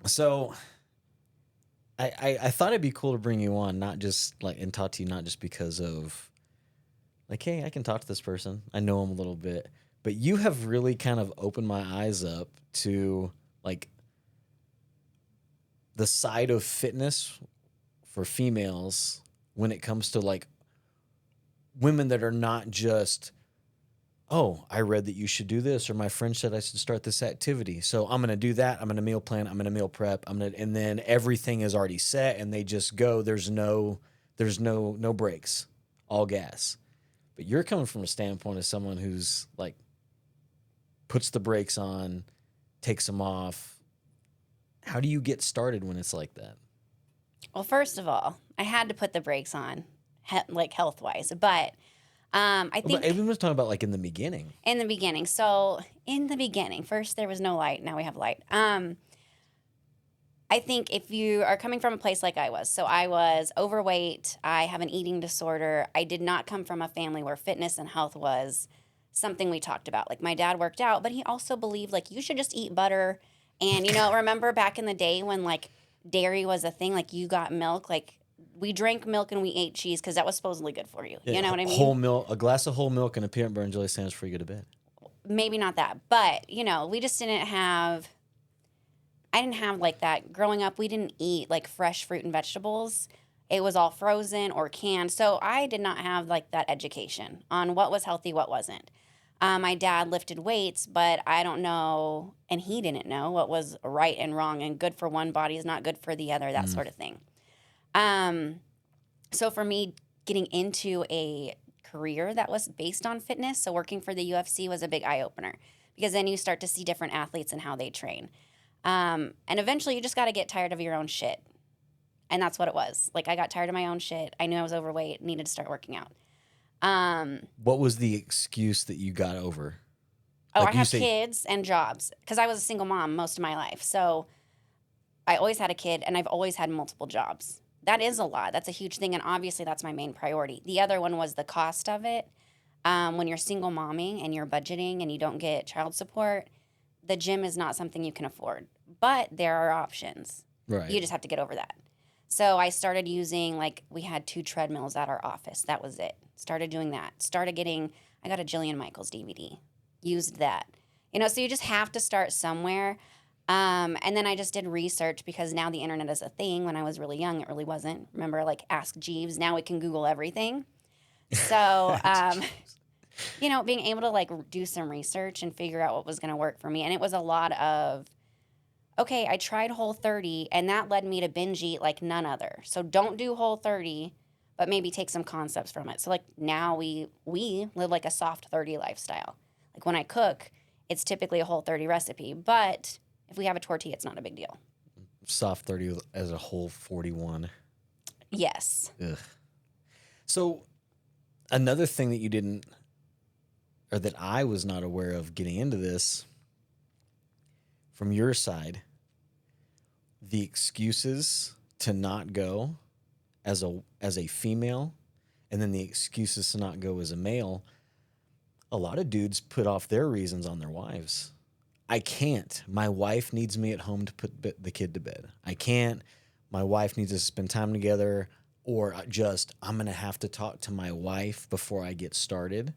So I thought it'd be cool to bring you on, not just like and talk to you, not just because of like, hey, I can talk to this person. I know him a little bit, but you have really kind of opened my eyes up to like the side of fitness for females when it comes to like women that are not just, oh, I read that you should do this, or my friend said I should start this activity. So I'm going to do that. I'm going to meal plan. I'm going to meal prep. And then everything is already set and they just go. There's no breaks, all gas. But you're coming from a standpoint of someone who's like puts the brakes on, takes them off. How do you get started when it's like that? Well, first of all, I had to put the brakes on, like health wise, but I But think everyone's talking about like in the beginning. in the beginning. So in the beginning, first there was no light. Now we have light. I think if you are coming from a place like I was, so I was overweight, I have an eating disorder. I did not come from a family where fitness and health was something we talked about. Like my dad worked out, but he also believed like you should just eat butter. And remember back in the day when like dairy was a thing, like you got milk, like we drank milk and we ate cheese because that was supposedly good for you. Yeah, You know what I whole mean? milk, a glass of whole milk and a peanut butter and jelly sandwich before you go to bed. Maybe not that, but we just didn't have I didn't have like that. Growing up, we didn't eat like fresh fruit and vegetables. It was all frozen or canned. So I did not have like that education on what was healthy, what wasn't. My dad lifted weights, but I don't know, and he didn't know what was right and wrong and good for one body is not good for the other, that Mm. sort of thing. Um, so for me, getting into a career that was based on fitness, so working for the UFC was a big eye opener because then you start to see different athletes and how they train. And eventually you just got to get tired of your own shit. And that's what it was. Like I got tired of my own shit. I knew I was overweight, needed to start working out. What was the excuse that you got over? Oh, I Like you have say, kids and jobs because I was a single mom most of my life. So I always had a kid and I've always had multiple jobs. That is a lot. That's a huge thing. And obviously that's my main priority. The other one was the cost of it. When you're single momming and you're budgeting and you don't get child support, the gym is not something you can afford. But there are options. right. You just have to get over that. So I started using, like, we had 2 treadmills at our office. That was it. Started doing that. I got a Jillian Michaels DVD. Used that. So you just have to start somewhere. And then I just did research because now the internet is a thing. When I was really young, it really wasn't. Remember, like, Ask Jeeves. Now we can Google everything. So, being able to, like, do some research and figure out what was going to work for me. And it was a lot of, okay, I tried Whole30 and that led me to binge eat like none other. So don't do Whole30, but maybe take some concepts from it. So like now we live like a soft 30 lifestyle. Like when I cook, it's typically a Whole30 recipe, but if we have a tortilla, it's not a big deal. Soft 30 as a whole 41. Yes. Ugh. So another thing that you didn't, or that I was not aware of getting into this from your side, the excuses to not go as a female, and then the excuses to not go as a male. A lot of dudes put off their reasons on their wives. I can't. My wife needs me at home to put the kid to bed. I can't. My wife needs us to spend time together, or just I'm going to have to talk to my wife before I get started.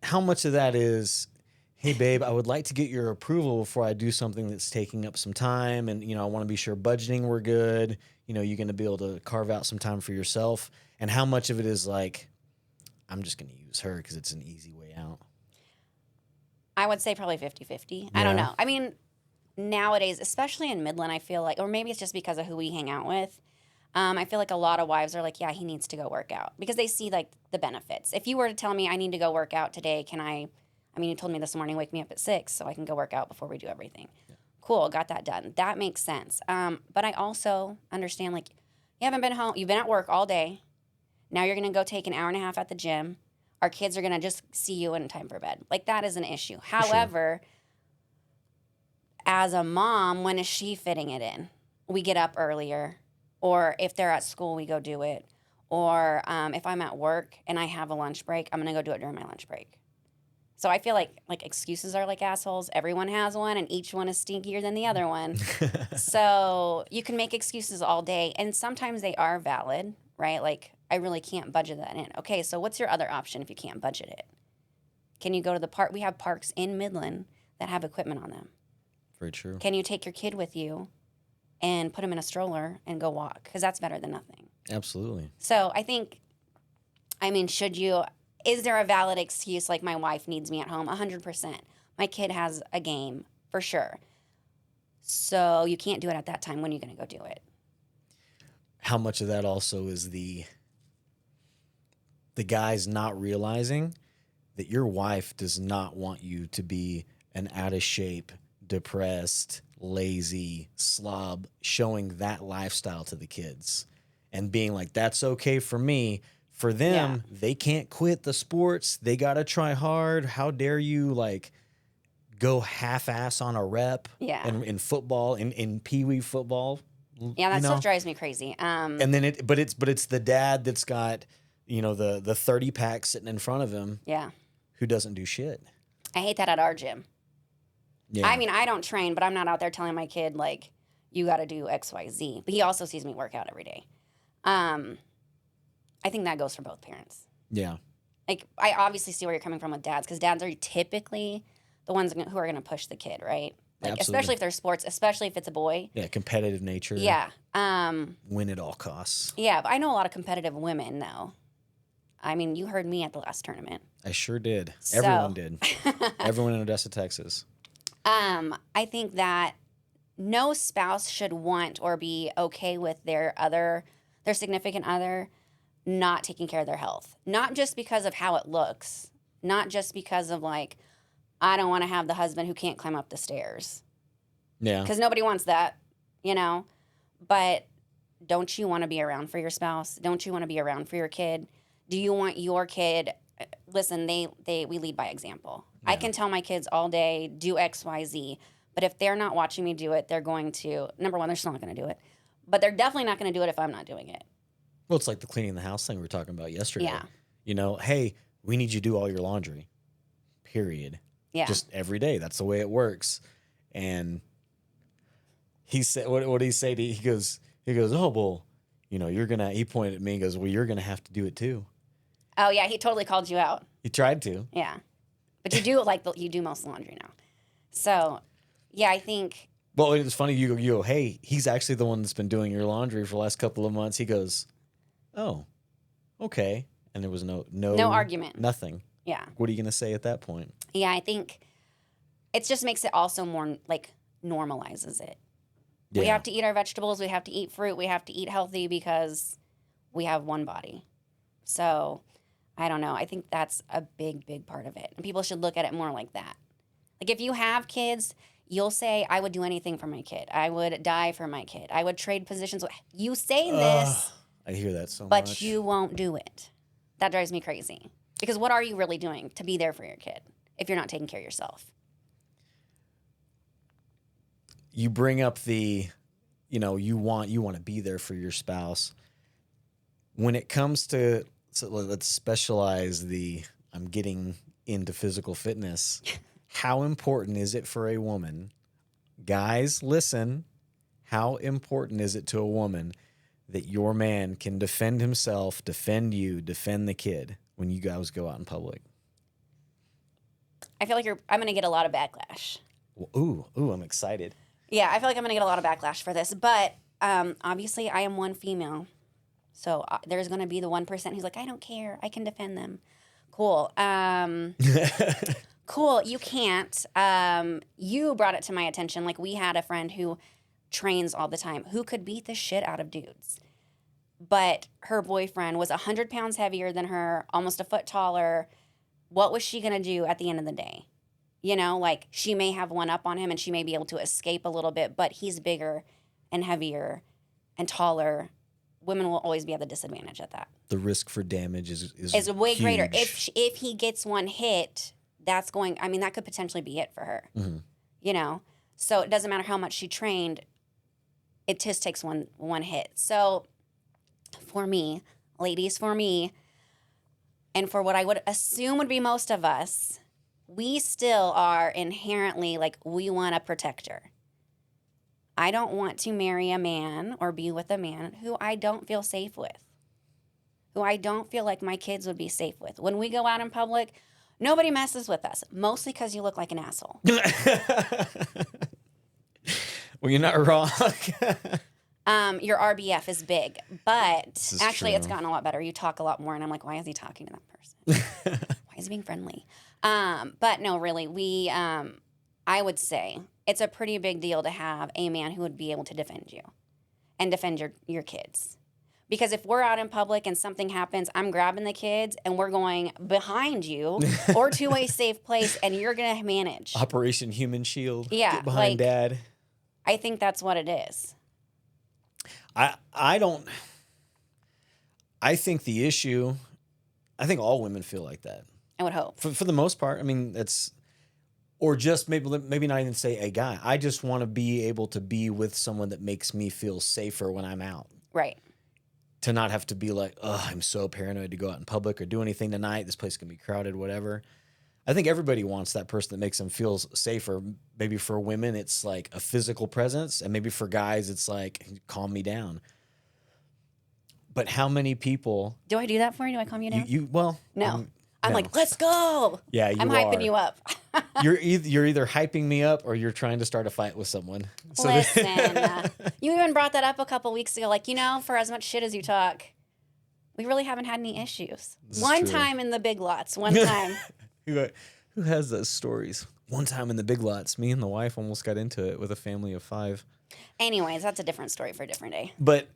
How much of that is, hey, babe, I would like to get your approval before I do something that's taking up some time. And, I want to be sure budgeting we're good. You're going to be able to carve out some time for yourself. And how much of it is like, I'm just going to use her because it's an easy way out. I would say probably 50-50. I don't Yeah. know. I mean, nowadays, especially in Midland, I feel like, or maybe it's just because of who we hang out with. I feel like a lot of wives are like, yeah, he needs to go work out because they see like the benefits. If you were to tell me I need to go work out today, you told me this morning, wake me up at 6 so I can go work out before we do everything. Yeah. Cool, got that done. That makes sense. But I also understand like you haven't been home, you've been at work all day. Now you're going to go take an hour and a half at the gym. Our kids are going to just see you in time for bed. Like that is an issue. However, as a mom, when is she fitting it in? We get up earlier. Or if they're at school, we go do it. Or if I'm at work and I have a lunch break, I'm going to go do it during my lunch break. So I feel like excuses are like assholes. Everyone has one, and each one is stinkier than the other one. So you can make excuses all day, and sometimes they are valid, right? Like, I really can't budget that in. Okay, so what's your other option if you can't budget it? Can you go to the park? We have parks in Midland that have equipment on them. Very true. Can you take your kid with you and put him in a stroller and go walk? Because that's better than nothing. Absolutely. So I think, I mean, is there a valid excuse like my wife needs me at home? 100%. My kid has a game, for sure. So you can't do it at that time. When are you going to go do it? How much of that also is the guys not realizing that your wife does not want you to be an out of shape, depressed, lazy slob, showing that lifestyle to the kids and being like, that's okay for me. For them, they can't quit the sports. They got to try hard. How dare you like go half-ass on a rep in football, in Pee-wee football? Yeah, that stuff drives me crazy. And then but it's the dad that's got, the 30 pack sitting in front of him. Yeah. Who doesn't do shit. I hate that at our gym. Yeah. I mean, I don't train, but I'm not out there telling my kid like, you got to do X, Y, Z. But he also sees me work out every day. I think that goes for both parents. Yeah. Like, I obviously see where you're coming from with dads, because dads are typically the ones who are going to push the kid, right? Like, Absolutely. especially if they're sports, especially if it's a boy. Yeah, competitive nature. Yeah. Win at all costs. Yeah, but I know a lot of competitive women, though. I mean, you heard me at the last tournament. I sure did. So. Everyone did. Everyone in Odessa, Texas. I think that no spouse should want or be okay with their significant other not taking care of their health. Not just because of how it looks, not just because of like, I don't want to have the husband who can't climb up the stairs. Yeah. Because nobody wants that, But don't you want to be around for your spouse? Don't you want to be around for your kid? Do you want your kid? Listen, we lead by example. Yeah. I can tell my kids all day, do X, Y, Z. But if they're not watching me do it, they're going to, number one, they're still not going to do it. But they're definitely not going to do it if I'm not doing it. Well, it's like the cleaning the house thing we were talking about yesterday. Yeah. Hey, we need you to do all your laundry. Period. Yeah. Just every day. That's the way it works. And he said, what did he say to you? He goes, oh, well, he pointed at me and goes, well, you're going to have to do it too. Oh, yeah. He totally called you out. He tried to. Yeah. But you do you do most laundry now. So, yeah, I think. Well, it's funny. You go, hey, he's actually the one that's been doing your laundry for the last couple of months. He goes, oh, okay. And there was no argument. Nothing. Yeah. What are you going to say at that point? Yeah, I think it just makes it also more like normalizes it. Yeah. We have to eat our vegetables. We have to eat fruit. We have to eat healthy because we have one body. So I don't know. I think that's a big, big part of it. And people should look at it more like that. Like if you have kids, you'll say, I would do anything for my kid. I would die for my kid. I would trade positions. You say this. I hear that so much. But you won't do it. That drives me crazy. Because what are you really doing to be there for your kid if you're not taking care of yourself? You bring up you want to be there for your spouse. When it comes to, so let's specialize I'm getting into physical fitness. How important is it for a woman? Guys, listen. How important is it to a woman that your man can defend himself, defend you, defend the kid when you guys go out in public? I feel like I'm going to get a lot of backlash. Ooh, I'm excited. Yeah, I feel like I'm going to get a lot of backlash for this. But obviously, I am one female. So there's going to be the 1% who's like, I don't care. I can defend them. Cool. Cool. You can't. You brought it to my attention. Like, we had a friend who trains all the time who could beat the shit out of dudes. But her boyfriend was 100 pounds heavier than her, almost a foot taller. What was she going to do at the end of the day? Like, she may have one up on him and she may be able to escape a little bit, but he's bigger and heavier and taller. Women will always be at the disadvantage at that. The risk for damage is way huge. greater. If he gets one hit, that could potentially be it for her. Mm-hmm. So it doesn't matter how much she trained. It just takes one hit. So for me, ladies, and for what I would assume would be most of us, we still are inherently like, we want a protector. I don't want to marry a man or be with a man who I don't feel safe with, who I don't feel like my kids would be safe with. When we go out in public, nobody messes with us, mostly because you look like an asshole. Well, you're not wrong. Your RBF is big, but This is actually it's true. gotten a lot better. You talk a lot more, and I'm like, why is he talking to that person? Why is he being friendly? But no, really, I would say it's a pretty big deal to have a man who would be able to defend you and defend your kids. Because if we're out in public and something happens, I'm grabbing the kids and we're going behind you or to a safe place, and you're going to manage. Operation Human Shield. Yeah, Get behind like- dad. I think that's what it is. I don't. I think the issue. I think all women feel like that. I would hope. For the most part. I mean, that's, or just maybe not even say a guy. I just want to be able to be with someone that makes me feel safer when I'm out. Right. To not have to be like, oh, I'm so paranoid to go out in public or do anything tonight. This place can be crowded, whatever. I think everybody wants that person that makes them feel safer. Maybe for women, it's like a physical presence. And maybe for guys, it's like, calm me down. But how many people... Do I do that for you? Do I calm you down? Well... No. I'm no. like, let's go. Yeah, you I'm hyping you up. You're either hyping me up or you're trying to start a fight with someone. So Listen, you even brought that up a couple weeks ago. Like, for as much shit as you talk, we really haven't had any issues. This is One true. time in the Big Lots. One time. Who has those stories? One time in the Big Lots, me and the wife almost got into it with a family of 5. Anyways, that's a different story for a different day. But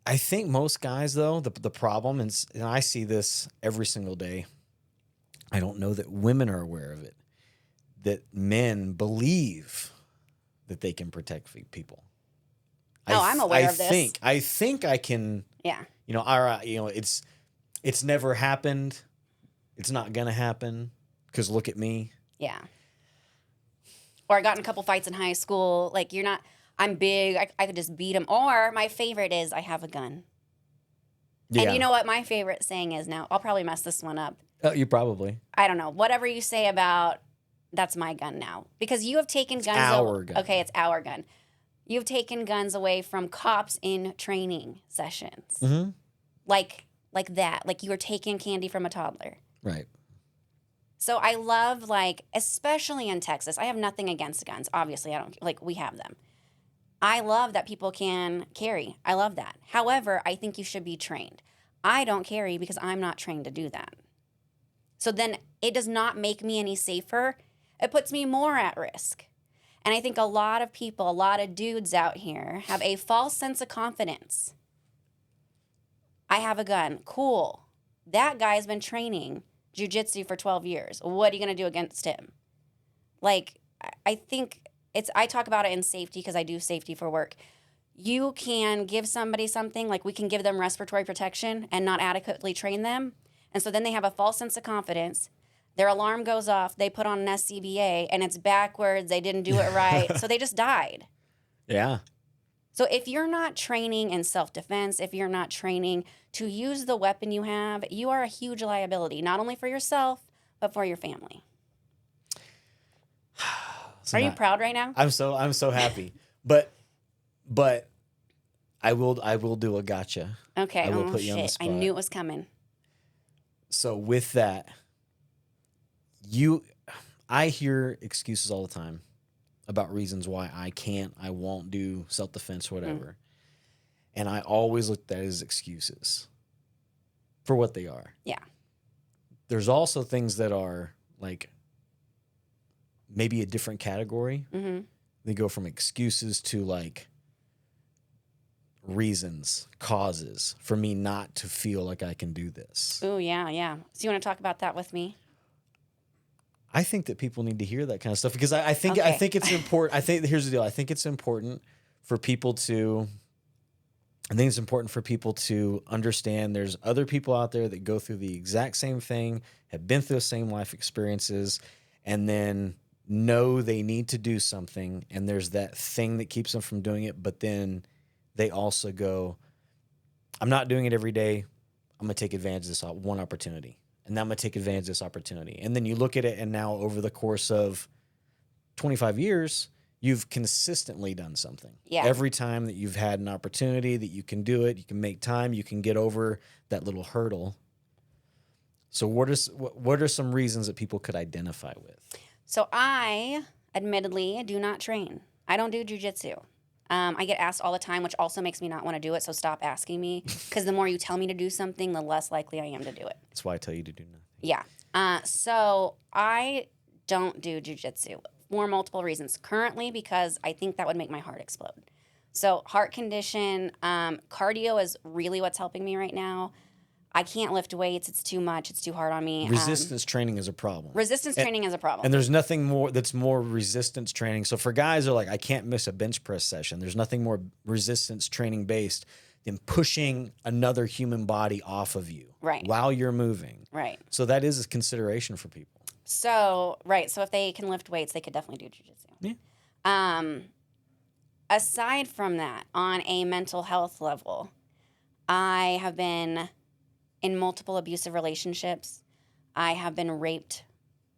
I think most guys, though, the problem, and I see this every single day, I don't know that women are aware of it, that men believe that they can protect people. I'm aware of this. I think I can, Yeah. all right, it's never happened. It's not going to happen because look at me. Yeah. Or I got in a couple fights in high school. Like, I'm big. I could just beat him. Or my favorite is I have a gun. Yeah. And you know what my favorite saying is now? I'll probably mess this one up. You probably. I don't know. Whatever you say about, that's my gun now. Because you have taken guns. our gun. Okay, it's our gun. You've taken guns away from cops in training sessions. Mm-hmm. Like that. Like you were taking candy from a toddler. Right. So I love, especially in Texas, I have nothing against guns. Obviously, I don't, we have them. I love that people can carry. I love that. However, I think you should be trained. I don't carry because I'm not trained to do that. So then it does not make me any safer. It puts me more at risk. And I think a lot of people, a lot of dudes out here have a false sense of confidence. I have a gun. Cool. That guy's been training jiu-jitsu for 12 years. What are you going to do against him? I think I talk about it in safety because I do safety for work. You can give somebody something, like we can give them respiratory protection and not adequately train them. And so then they have a false sense of confidence. Their alarm goes off. They put on an SCBA and it's backwards. They didn't do it right. So they just died. Yeah. So if you're not training in self-defense, if you're not training to use the weapon you have, you are a huge liability, not only for yourself, but for your family. Are you proud right now? I'm so happy. But I will do a gotcha. Okay. I will Oh, put you on the shit. I spot. knew it was coming. So with that, I hear excuses all the time about reasons why I won't do self-defense or whatever. And I always look at that as excuses for what they are. Yeah. There's also things that are like maybe a different category. Mm-hmm. They go from excuses to like reasons, causes for me not to feel like I can do this. Oh, yeah, yeah. So you want to talk about that with me? I think that people need to hear that kind of stuff because I think it's important. I think here's the deal. I think it's important for people to understand there's other people out there that go through the exact same thing, have been through the same life experiences, and then know they need to do something. And there's that thing that keeps them from doing it. But then they also go, I'm not doing it every day. I'm going to take advantage of this one opportunity. and I'm going to take advantage of this opportunity. And then you look at it, and now over the course of 25 years, you've consistently done something. Yeah. Every time that you've had an opportunity that you can do it, you can make time, you can get over that little hurdle. So what are some reasons that people could identify with? So I, admittedly, do not train. I don't do jujitsu. I get asked all the time, which also makes me not want to do it. So stop asking me, because the more you tell me to do something, the less likely I am to do it. That's why I tell you to do nothing. Yeah. So I don't do jujitsu for multiple reasons. Currently, because I think that would make my heart explode. So heart condition, cardio is really what's helping me right now. I can't lift weights. It's too much. It's too hard on me. Resistance training is a problem. Resistance training is a problem. And there's nothing more that's more resistance training. So for guys who are like, I can't miss a bench press session, there's nothing more resistance training based than pushing another human body off of you while you're moving. Right. So that is a consideration for people. So, right. So if they can lift weights, they could definitely do jujitsu. Yeah. Aside from that, on a mental health level, I have been in multiple abusive relationships. I have been raped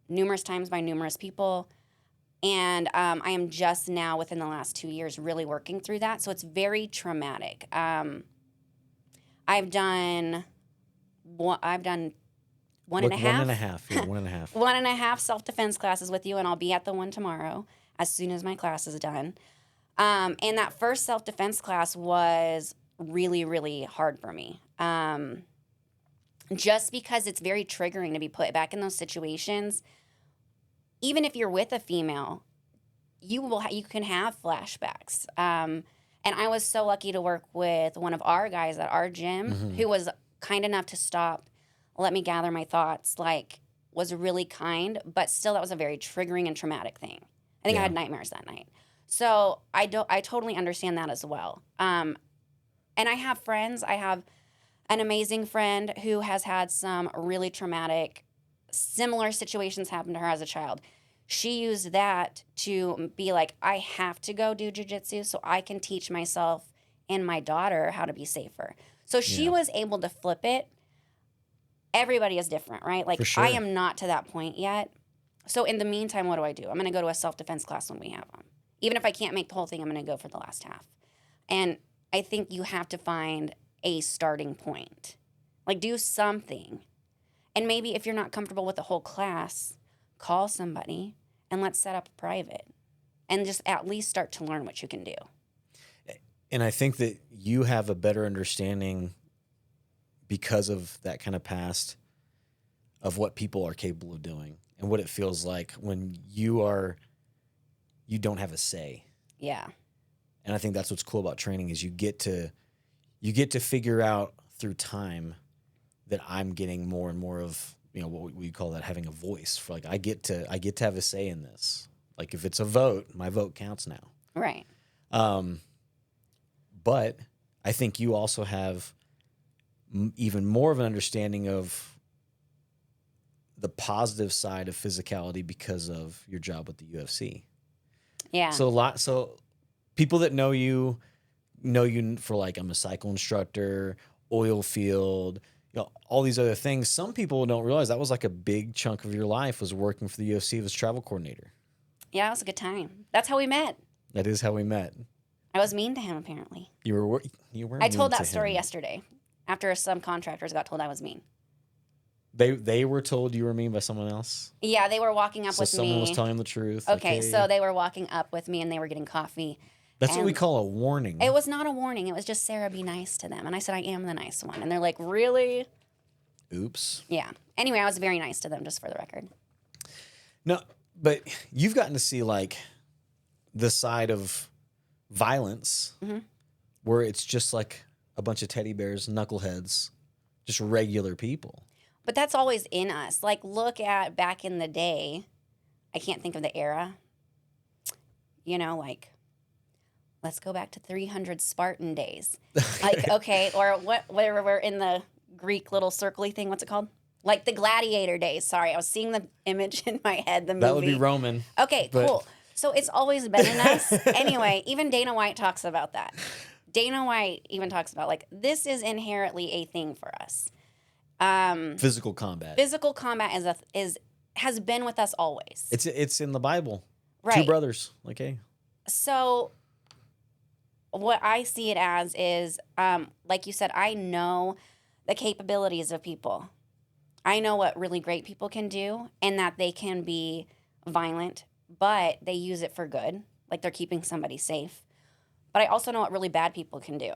numerous times by numerous people. And I am just now, within the last 2 years, really working through that. So it's very traumatic. I've done one and a half. Yeah, 1.5. 1.5 self-defense classes with you, and I'll be at the one tomorrow as soon as my class is done. And that first self-defense class was really, really hard for me. Just because it's very triggering to be put back in those situations. Even if you're with a female, you can have flashbacks. And I was so lucky to work with one of our guys at our gym who was kind enough to stop, let me gather my thoughts, was really kind, but still that was a very triggering and traumatic thing. I think I had nightmares that night. So I totally understand that as well. And I have friends. I have an amazing friend who has had some really traumatic, similar situations happen to her as a child. She used that to be like, I have to go do jujitsu so I can teach myself and my daughter how to be safer. So she was able to flip it. Everybody is different, right? Like, sure. I am not to that point yet. So in the meantime, what do? I'm going to go to a self-defense class when we have them. Even if I can't make the whole thing, I'm going to go for the last half. And I think you have to find a starting point. Like, do something. And maybe if you're not comfortable with the whole class, call somebody and let's set up a private and just at least start to learn what you can do. And I think that you have a better understanding because of that kind of past of what people are capable of doing and what it feels like when you don't have a say. Yeah. And I think that's what's cool about training is you get to figure out through time that I'm getting more and more of, what we call that having a voice. For like I get to have a say in this. Like if it's a vote, my vote counts now. Right. But I think you also have even more of an understanding of the positive side of physicality because of your job with the UFC. Yeah. So people that know you for like I'm a cycle instructor, oil field, all these other things. Some people don't realize that was like a big chunk of your life was working for the UFC as travel coordinator. Yeah, it was a good time. That's how we met. That is how we met. I was mean to him, apparently. You were. I told that story him. yesterday after some contractors got told I was mean. They were told you were mean by someone else? Yeah, they were walking up with me. So someone was telling them the truth. Okay, so they were walking up with me and they were getting coffee. That's what we call a warning. It was not a warning. It was just, Sarah, be nice to them. And I said, I am the nice one. And they're like, really? Oops. Yeah. Anyway, I was very nice to them, just for the record. No, but you've gotten to see like the side of violence where it's just like a bunch of teddy bears, knuckleheads, just regular people. But that's always in us. Like, look at back in the day. I can't think of the era. Let's go back to 300 Spartan days. Like, okay, or whatever, we're in the Greek little circly thing. What's it called? Like the gladiator days. Sorry, I was seeing the image in my head, the movie. That would be Roman. Okay, cool. So it's always been in us. Anyway, even Dana White talks about that. Dana White even talks about, like, this is inherently a thing for us. Physical combat. Physical combat has been with us always. It's in the Bible. Right. Two brothers. Like, hey. So what I see it as is, like you said, I know the capabilities of people. I know what really great people can do and that they can be violent, but they use it for good, like they're keeping somebody safe. But I also know what really bad people can do,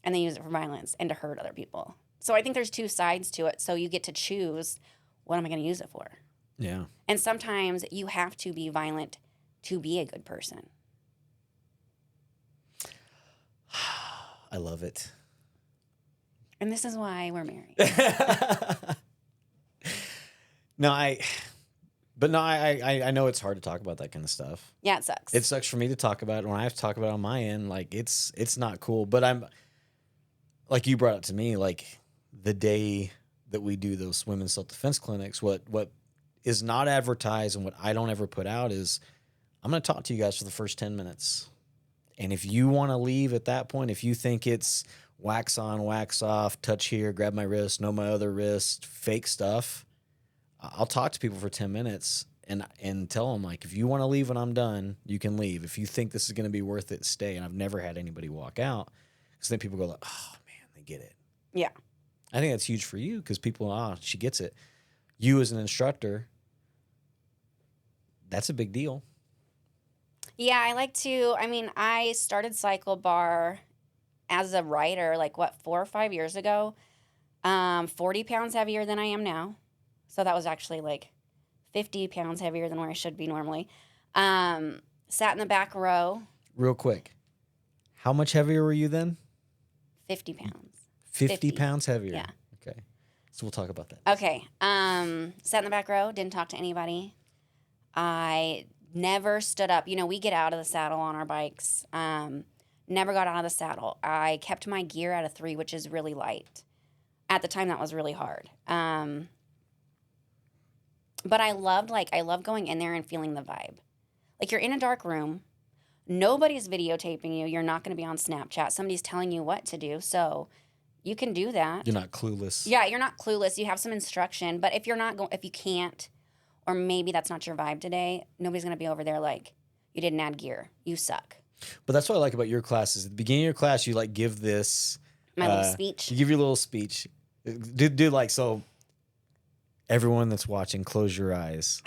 and they use it for violence and to hurt other people. So I think there's two sides to it. So you get to choose, what am I going to use it for? Yeah. And sometimes you have to be violent to be a good person. I love it. And this is why we're married. I know it's hard to talk about that kind of stuff. Yeah, it sucks. It sucks for me to talk about it. When I have to talk about it on my end, like it's not cool. But I'm like, you brought it to me, like the day that we do those women's self-defense clinics, what is not advertised and what I don't ever put out is, I'm going to talk to you guys for the first 10 minutes. And if you want to leave at that point, if you think it's wax on, wax off, touch here, grab my wrist, know my other wrist, fake stuff, I'll talk to people for 10 minutes and tell them, like, if you want to leave when I'm done, you can leave. If you think this is going to be worth it, stay. And I've never had anybody walk out. Because then people go like, oh, man, they get it. Yeah. I think that's huge for you because people, she gets it. You as an instructor, that's a big deal. Yeah, I started Cycle Bar as a rider, 4 or 5 years ago. 40 pounds heavier than I am now. So that was actually 50 pounds heavier than where I should be normally. Sat in the back row. Real quick, how much heavier were you then? 50 pounds. 50 pounds heavier? Yeah. Okay. So we'll talk about that. Okay. Sat in the back row, didn't talk to anybody. I never stood up. We get out of the saddle on our bikes. Never got out of the saddle. I kept my gear at a 3, which is really light. At the time, that was really hard. But I loved going in there and feeling the vibe. Like, you're in a dark room. Nobody's videotaping you. You're not going to be on Snapchat. Somebody's telling you what to do. So you can do that. You're not clueless. Yeah, you're not clueless. You have some instruction. But if if you can't, or maybe that's not your vibe today, nobody's going to be over there like, you didn't add gear. You suck. But that's what I like about your classes. At the beginning of your class, you give this. My little speech. You give your little speech. Do so everyone that's watching, close your eyes.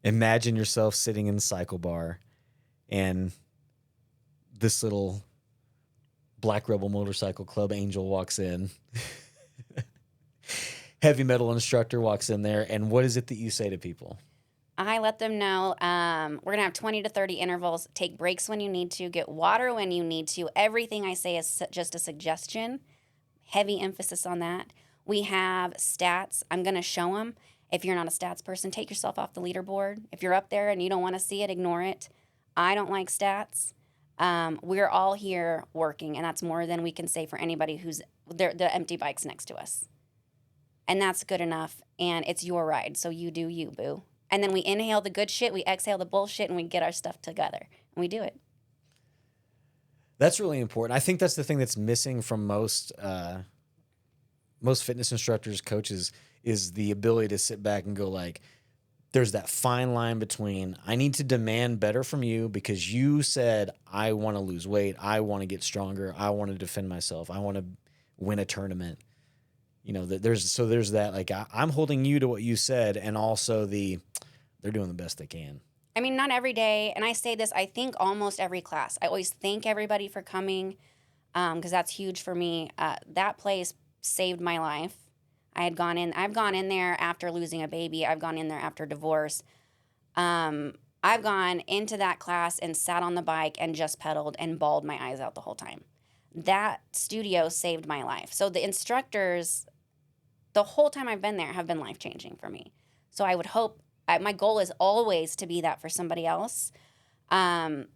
Imagine yourself sitting in the cycle bar and this little Black Rebel Motorcycle Club angel walks in. Heavy metal instructor walks in there. And what is it that you say to people? I let them know we're going to have 20 to 30 intervals. Take breaks when you need to. Get water when you need to. Everything I say is just a suggestion. Heavy emphasis on that. We have stats. I'm going to show them. If you're not a stats person, take yourself off the leaderboard. If you're up there and you don't want to see it, ignore it. I don't like stats. We're all here working, and that's more than we can say for anybody who's the empty bikes next to us. And that's good enough, and it's your ride, so you do you, boo. And then we inhale the good shit, we exhale the bullshit, and we get our stuff together, and we do it. That's really important. I think that's the thing that's missing from most fitness instructors, coaches, is the ability to sit back and go there's that fine line between, I need to demand better from you because you said I want to lose weight, I want to get stronger, I want to defend myself, I want to win a tournament. There's that, I'm holding you to what you said, and also they're doing the best they can. I mean, not every day, and I say this, I think almost every class. I always thank everybody for coming because that's huge for me. That place saved my life. I've gone in there after losing a baby. I've gone in there after divorce. I've gone into that class and sat on the bike and just pedaled and bawled my eyes out the whole time. That studio saved my life. So the instructors, the whole time I've been there, have been life-changing for me. So I would hope, my goal is always to be that for somebody else. But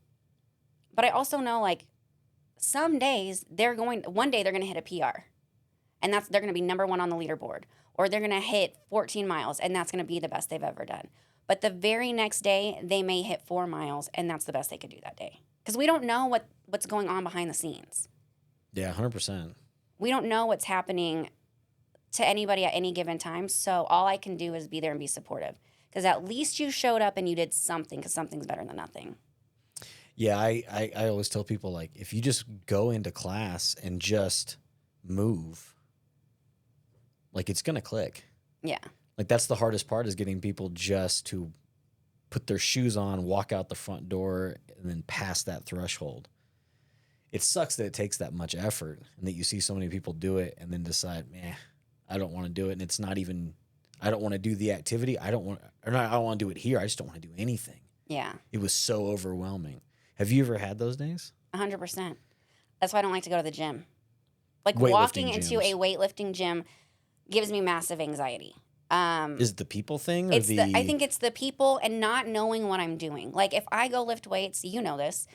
I also know, some days one day they're going to hit a PR. And they're going to be number 1 on the leaderboard. Or they're going to hit 14 miles, and that's going to be the best they've ever done. But the very next day, they may hit 4 miles, and that's the best they could do that day. Because we don't know what's going on behind the scenes. Yeah, 100%. We don't know what's happening to anybody at any given time. So all I can do is be there and be supportive, because at least you showed up and you did something, because something's better than nothing. Yeah, I always tell people, like, if you just go into class and just move, like, it's gonna click. Yeah. Like, that's the hardest part, is getting people just to put their shoes on, walk out the front door, and then pass that threshold. It sucks that it takes that much effort, and that you see so many people do it and then decide, man, I don't want to do it. And it's not even, I don't want to do the activity. I don't want to do it here. I just don't want to do anything. Yeah. It was so overwhelming. Have you ever had those days? 100%. That's why I don't like to go to the gym. Like, Weightlifting walking into gyms. a weightlifting gym gives me massive anxiety. Is it the people thing, or I think it's the people and not knowing what I'm doing. Like, if I go lift weights, you know this.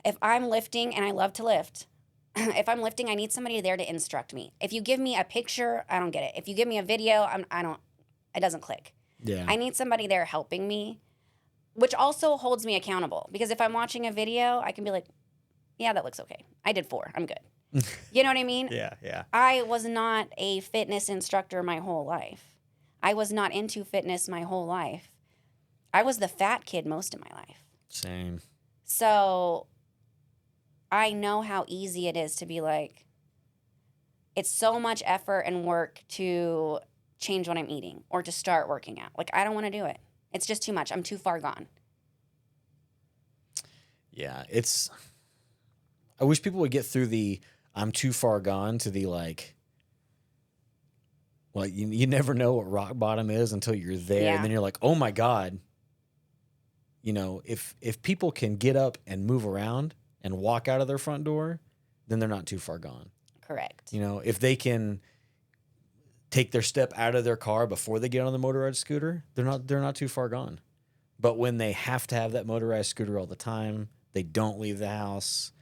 If I'm lifting, and I love to lift, if I'm lifting, I need somebody there to instruct me. If you give me a picture, I don't get it. If you give me a video, it doesn't click. Yeah. I need somebody there helping me, which also holds me accountable. Because if I'm watching a video, I can be like, yeah, that looks okay. I did 4. I'm good. You know what I mean? Yeah. I was not a fitness instructor my whole life. I was not into fitness my whole life. I was the fat kid most of my life. Same. So I know how easy it is to be like, it's so much effort and work to change what I'm eating or to start working out. Like, I don't want to do it. It's just too much. I'm too far gone. Yeah, I wish people would get through the I'm too far gone to the, like, well, you never know what rock bottom is until you're there. Yeah. And then you're like, oh my God. You know, if people can get up and move around and walk out of their front door, then they're not too far gone. Correct. You know, if they can take their step out of their car before they get on the motorized scooter, they're not too far gone. But when they have to have that motorized scooter all the time, they don't leave the house,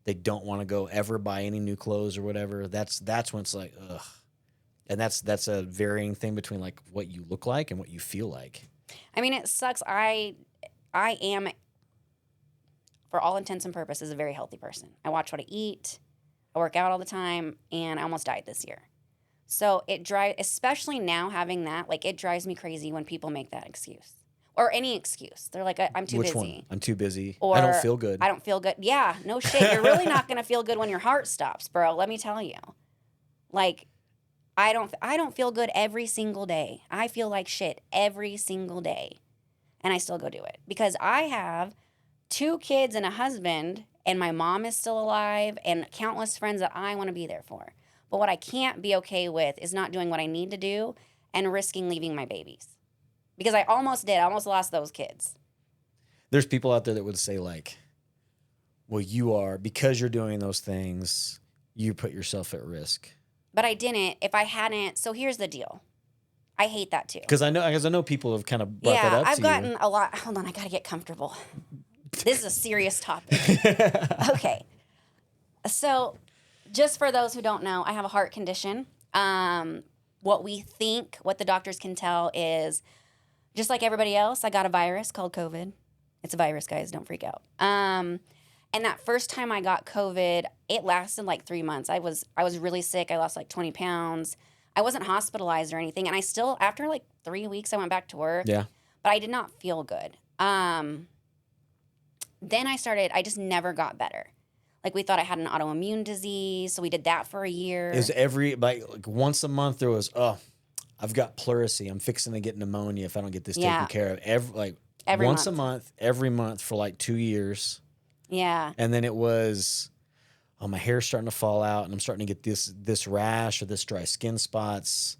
they don't want to go ever buy any new clothes or whatever, that's when it's like, ugh. And that's a varying thing between, like, what you look like and what you feel like. I mean, it sucks. I am, for all intents and purposes, a very healthy person. I watch what I eat. I work out all the time, and I almost died this year. So it drives, especially now having that, like, it drives me crazy when people make that excuse. Or any excuse. They're like, I'm too Which busy. one? I'm too busy. Or I don't feel good. I don't feel good. Yeah, no shit. You're really not going to feel good when your heart stops, bro. Let me tell you. Like, I don't feel good every single day. I feel like shit every single day. And I still go do it. Because I have 2 kids and a husband, and my mom is still alive, and countless friends that I want to be there for. But what I can't be okay with is not doing what I need to do and risking leaving my babies. Because I almost did. I almost lost those kids. There's people out there that would say, like, well, because you're doing those things, you put yourself at risk. But I didn't. If I hadn't, so here's the deal. I hate that too. Because I know people have kind of brought that up I've to gotten you. a lot. Hold on, I gotta get comfortable. This is a serious topic. Okay. So, just for those who don't know, I have a heart condition. What the doctors can tell is, just like everybody else, I got a virus called COVID. It's a virus, guys. Don't freak out. And that first time I got COVID, it lasted like 3 months. I was really sick. I lost like 20 pounds. I wasn't hospitalized or anything. And I still, after like 3 weeks, I went back to work. Yeah. But I did not feel good. Then I just never got better. Like, we thought I had an autoimmune disease. So we did that for a year. Is like once a month there was, I've got pleurisy. I'm fixing to get pneumonia if I don't get this taken care of. Every once a month, every month for like 2 years. Yeah. And then it was, my hair's starting to fall out, and I'm starting to get this rash or this dry skin spots.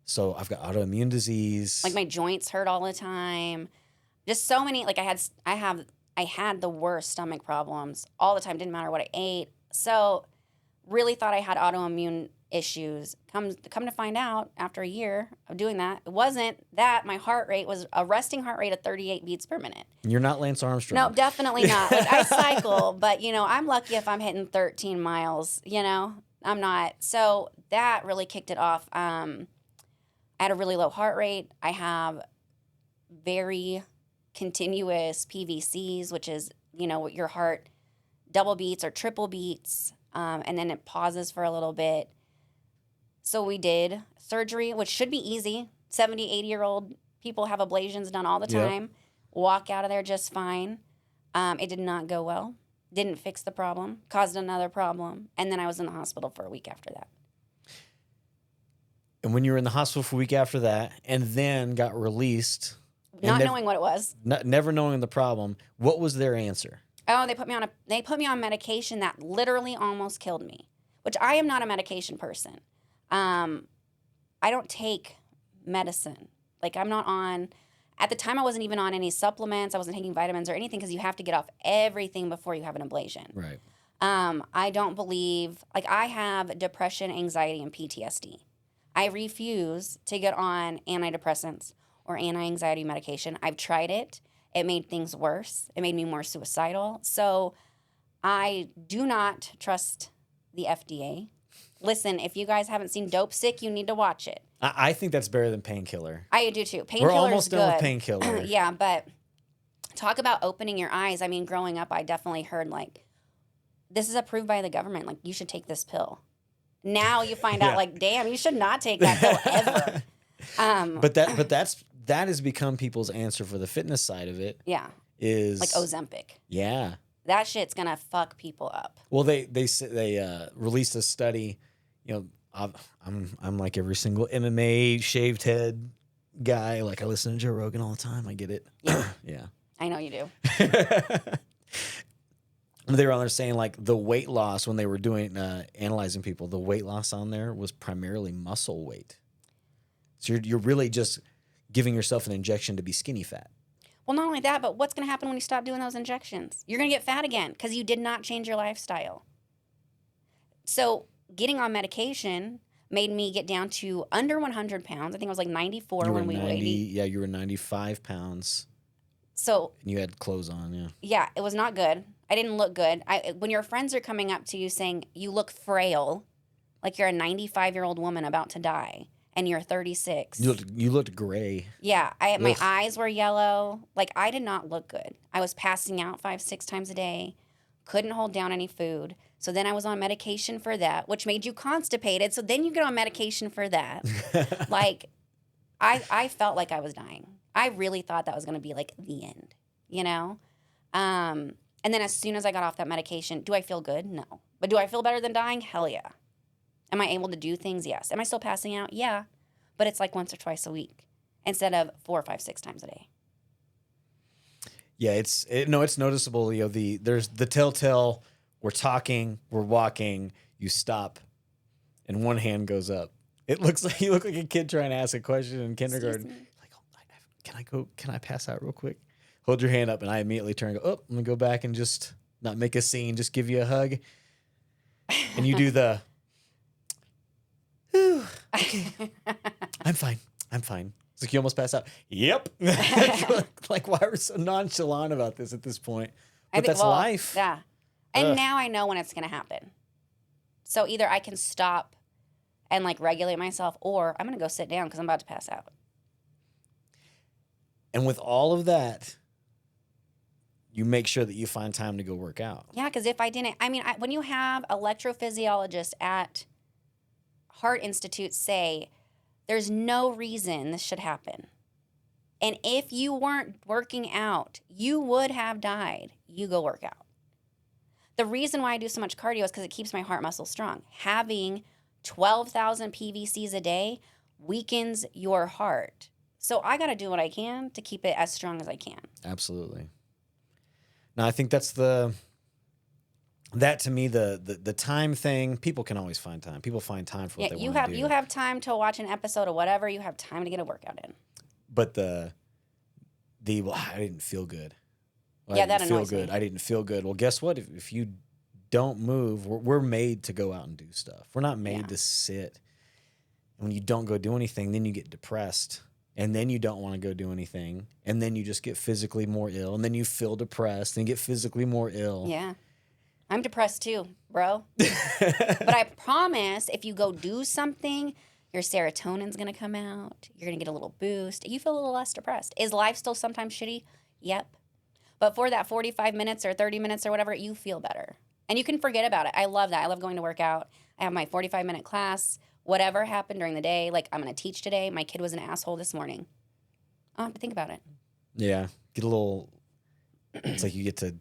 So I've got autoimmune disease. Like, my joints hurt all the time. Just so many. Like, I had the worst stomach problems all the time. Didn't matter what I ate. So really thought I had autoimmune issues. Come to find out, after a year of doing that, it wasn't that. My heart rate was a resting heart rate of 38 beats per minute. You're not Lance Armstrong. No, definitely not. Like, I cycle, but, I'm lucky if I'm hitting 13 miles, I'm not. So that really kicked it off. I had a really low heart rate. I have very continuous PVCs, which is, your heart double beats or triple beats, and then it pauses for a little bit. So we did surgery, which should be easy. 70, 80-year-old people have ablations done all the Yep. time. Walk out of there just fine. It did not go well. Didn't fix the problem. Caused another problem. And then I was in the hospital for a week after that. And when you were in the hospital for a week after that, and then got released, Not knowing what it was. never knowing the problem, what was their answer? Oh, they put me on medication that literally almost killed me, which I am not a medication person. I don't take medicine. Like I'm not on. At the time, I wasn't even on any supplements. I wasn't taking vitamins or anything because you have to get off everything before you have an ablation. Right. I don't believe, like, I have depression, anxiety, and PTSD. I refuse to get on antidepressants or anti-anxiety medication. I've tried it. It made things worse. It made me more suicidal. So I do not trust the FDA. Listen, if you guys haven't seen Dope Sick, you need to watch it. I think that's better than Painkiller. I do too. We're Painkiller is almost good. done with Painkiller. Yeah, but talk about opening your eyes. I mean, growing up, I definitely heard, like, this is approved by the government. Like, you should take this pill. Now you find out, like, damn, you should not take that pill ever. But that has become people's answer for the fitness side of it. Yeah. Is Like Ozempic. Yeah. That shit's gonna fuck people up. Well, they released a study. You know, I'm like every single MMA shaved head guy. Like I listen to Joe Rogan all the time. I get it. Yeah. Yeah. I know you do. They were on there saying like the weight loss when they were doing analyzing people. The weight loss on there was primarily muscle weight. So you're really just giving yourself an injection to be skinny fat. Well, not only that, but what's going to happen when you stop doing those injections? You're going to get fat again because you did not change your lifestyle. So getting on medication made me get down to under 100 pounds. I think I was like 94 You were when we 90, weighed. yeah, you were 95 pounds. So And you had clothes on, yeah. yeah, it was not good. I didn't look good. When your friends are coming up to you saying you look frail, like you're a 95-year-old woman about to die, and you're 36. You looked gray. Yeah, my Ugh. eyes were yellow. Like, I did not look good. I was passing out 5-6 times a day, couldn't hold down any food. So then I was on medication for that, which made you constipated. So then you get on medication for that. Like, I felt like I was dying. I really thought that was going to be, like, the end, you know? And then as soon as I got off that medication, do I feel good? No. But do I feel better than dying? Hell yeah. Am I able to do things? Yes. Am I still passing out? Yeah. But it's like once or twice a week instead of 4, 5, 6 times a day. Yeah, it's noticeable. You know, there's the telltale. We're talking, we're walking. You stop, and one hand goes up. It looks like you look like a kid trying to ask a question in kindergarten. Like, oh, can I pass out real quick? Hold your hand up, and I immediately turn and go, oh, I'm gonna go back and just not make a scene, just give you a hug, and you do the. Okay. I'm fine. It's like you almost passed out. Yep. Like, why are we so nonchalant about this at this point? But that's life. Yeah. And Ugh. now I know when it's going to happen. So either I can stop and like regulate myself, or I'm going to go sit down because I'm about to pass out. And with all of that, you make sure that you find time to go work out. Yeah, because if I didn't, when you have electrophysiologists at Heart Institute say, there's no reason this should happen. And if you weren't working out, you would have died. You go work out. The reason why I do so much cardio is because it keeps my heart muscle strong. Having 12,000 PVCs a day weakens your heart. So I got to do what I can to keep it as strong as I can. Absolutely. Now, I think that's to me, the time thing, people can always find time. People find time for what they want to do. You have time to watch an episode of whatever. You have time to get a workout in. But I didn't feel good. Well, Yeah, I didn't that feel annoys me. good. I didn't feel good. Well, guess what? If you don't move, we're made to go out and do stuff. We're not made to sit. And when you don't go do anything, then you get depressed. And then you don't want to go do anything. And then you just get physically more ill. And then you feel depressed and get physically more ill. Yeah. I'm depressed too, bro. But I promise if you go do something, your serotonin's going to come out. You're going to get a little boost. You feel a little less depressed. Is life still sometimes shitty? Yep. But for that 45 minutes or 30 minutes or whatever, you feel better. And you can forget about it. I love that. I love going to work out. I have my 45-minute class whatever happened during the day, like I'm going to teach today. My kid was an asshole this morning. I don't have to think about it. Yeah. Get a little, it's like you get to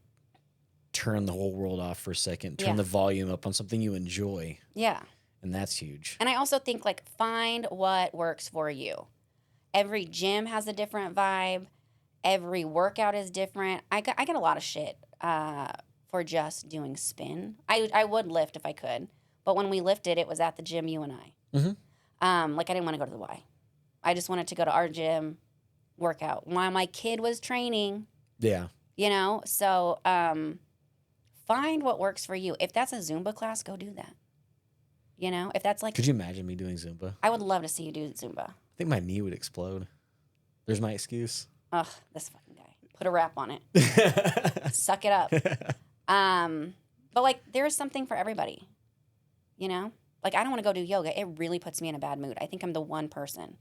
turn the whole world off for a second, turn Yeah. the volume up on something you enjoy. Yeah. And that's huge. And I also think like find what works for you. Every gym has a different vibe. Every workout is different. I get a lot of shit for just doing spin. I would lift if I could, but when we lifted, it was at the gym, you and I. Like I didn't want to go to the Y. I just wanted to go to our gym, work out while my kid was training. Yeah. You know, so find what works for you. If that's a Zumba class, go do that. You know, if that's like, Could you imagine me doing Zumba? I would love to see you do Zumba. I think my knee would explode. There's my excuse. Ugh, this fucking guy. Put a wrap on it. Suck it up. But like, there's something for everybody. You know, like I don't want to go do yoga. It really puts me in a bad mood. I think I'm the one person.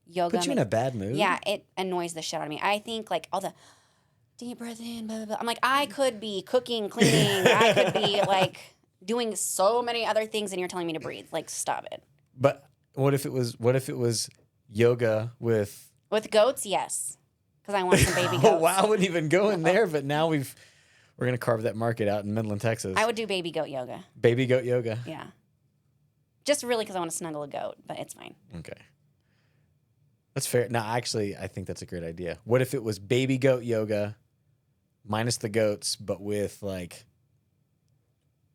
Yoga Put you in a bad mood? Yeah, it annoys the shit out of me. I think like all the deep breath in, blah, blah, blah. I'm like, I could be cooking, cleaning. I could be like doing so many other things, and you're telling me to breathe. Like, stop it. But what if it was yoga with goats? Yes, because I want some baby goats. Oh, wow, I wouldn't even go in there, but now we're gonna carve that market out in Midland, Texas. I would do baby goat yoga. Baby goat yoga. Yeah, just really because I want to snuggle a goat, but it's fine. Okay. That's fair. No, actually, I think that's a great idea. What if it was baby goat yoga minus the goats, but with like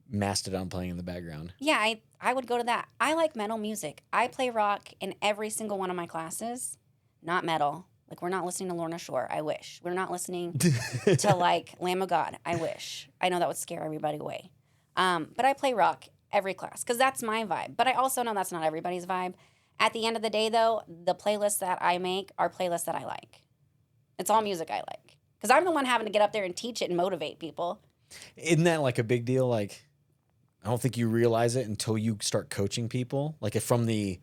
Mastodon playing in the background? Yeah, I would go to that. I like metal music. I play rock in every single one of my classes, not metal. Like, we're not listening to Lorna Shore. I wish. We're not listening to, like, Lamb of God. I wish. I know that would scare everybody away. But I play rock every class because that's my vibe. But I also know that's not everybody's vibe. At the end of the day, though, the playlists that I make are playlists that I like. It's all music I like. Because I'm the one having to get up there and teach it and motivate people. Isn't that like a big deal? Like, I don't think you realize it until you start coaching people. Like, if from the,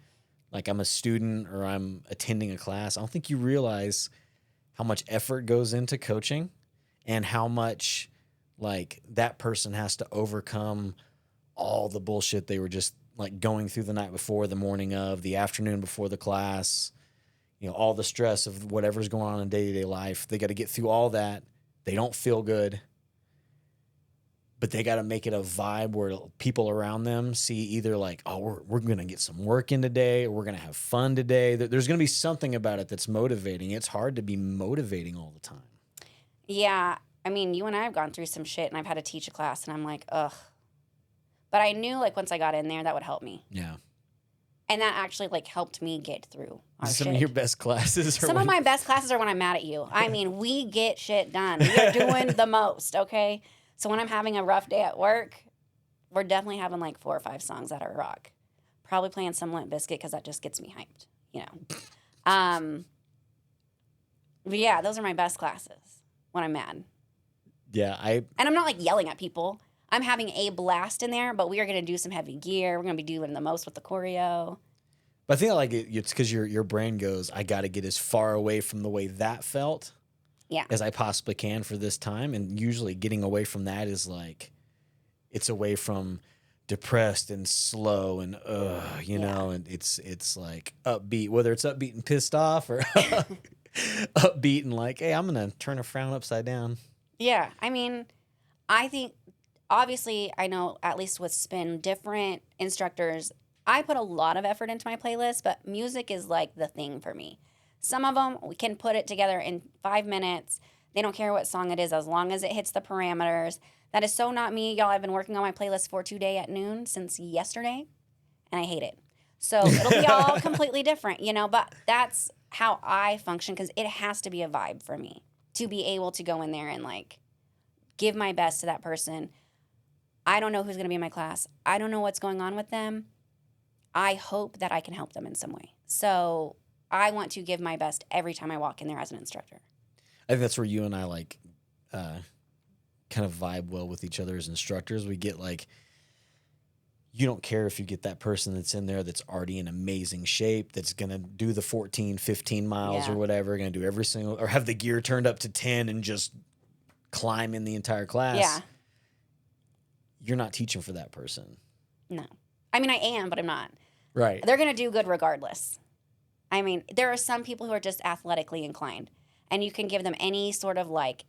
like, I'm a student or I'm attending a class, I don't think you realize how much effort goes into coaching and how much, like, that person has to overcome all the bullshit they were just, like, going through the night before, the morning of, the afternoon before the class, you know, all the stress of whatever's going on in day-to-day life. They got to get through all that. They don't feel good. But they got to make it a vibe where people around them see either like, oh, we're going to get some work in today, or we're going to have fun today. There's going to be something about it that's motivating. It's hard to be motivating all the time. Yeah. I mean, you and I have gone through some shit, and I've had to teach a class, and I'm like, ugh. But I knew, like, once I got in there, that would help me. Yeah. And that actually, like, helped me get through our Some shit. of your best classes are Some of my best classes are when I'm mad at you. I mean, we get shit done. We are doing the most, okay? So when I'm having a rough day at work, we're definitely having like 4 or 5 songs that are rock. Probably playing some Limp Bizkit because that just gets me hyped, you know. But yeah, those are my best classes when I'm mad. Yeah, And I'm not like yelling at people. I'm having a blast in there, but we are going to do some heavy gear. We're going to be doing the most with the choreo. But I think like it's because your brain goes, I got to get as far away from the way that felt as I possibly can for this time. And usually getting away from that is like, it's away from depressed and slow and you know, and it's like upbeat, whether it's upbeat and pissed off or upbeat and like, hey, I'm gonna turn a frown upside down. Yeah, I mean, I think obviously I know at least with spin, different instructors. I put a lot of effort into my playlist, but music is like the thing for me. Some of them, we can put it together in 5 minutes. They don't care what song it is as long as it hits the parameters. That is so not me. Y'all, I've been working on my playlist for today at noon since yesterday, and I hate it. So it'll be all completely different, you know, but that's how I function because it has to be a vibe for me to be able to go in there and, like, give my best to that person. I don't know who's going to be in my class. I don't know what's going on with them. I hope that I can help them in some way. So I want to give my best every time I walk in there as an instructor. I think that's where you and I like kind of vibe well with each other as instructors. We get like, you don't care if you get that person that's in there that's already in amazing shape, that's going to do the 14, 15 miles or whatever, going to do every single, or have the gear turned up to 10 and just climb in the entire class. Yeah. You're not teaching for that person. No. I mean, I am, but I'm not. Right. They're going to do good regardless. I mean, there are some people who are just athletically inclined, and you can give them any sort of like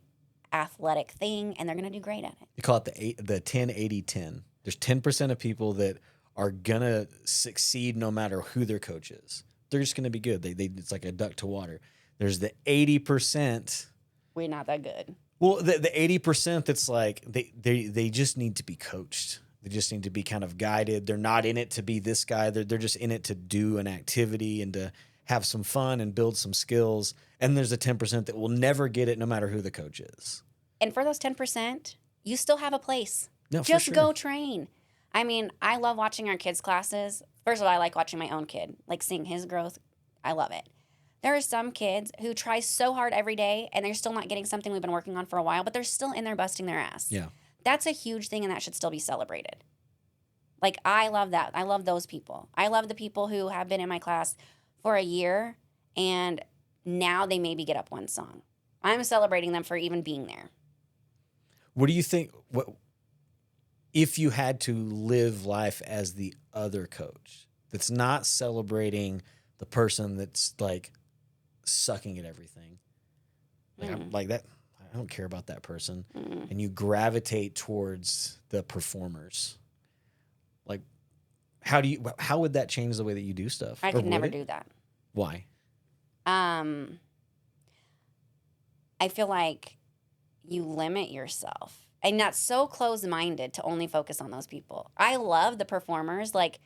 athletic thing, and they're going to do great at it. They call it the 10-80-10. There's 10% of people that are gonna succeed no matter who their coach is. They're just gonna be good. They it's like a duck to water. There's the 80%. We're not that good. Well, the 80% that's like they just need to be coached. They just need to be kind of guided. They're not in it to be this guy. They're just in it to do an activity and to have some fun and build some skills. And there's a 10% that will never get it no matter who the coach is. And for those 10%, you still have a place. No, for Just sure. go train. I mean, I love watching our kids' classes. First of all, I like watching my own kid, like seeing his growth. I love it. There are some kids who try so hard every day and they're still not getting something we've been working on for a while, but they're still in there busting their ass. Yeah. That's a huge thing, and that should still be celebrated. Like, I love that. I love those people. I love the people who have been in my class for a year and now they maybe get up one song. I'm celebrating them for even being there. What do you think? What if you had to live life as the other coach that's not celebrating the person that's like sucking at everything? Like, I'm like that. I don't care about that person. And you gravitate towards the performers. Like, how would that change the way that you do stuff? I Or could would never it? do that. Why? I feel like you limit yourself. And not so close-minded to only focus on those people. I love the performers. Like,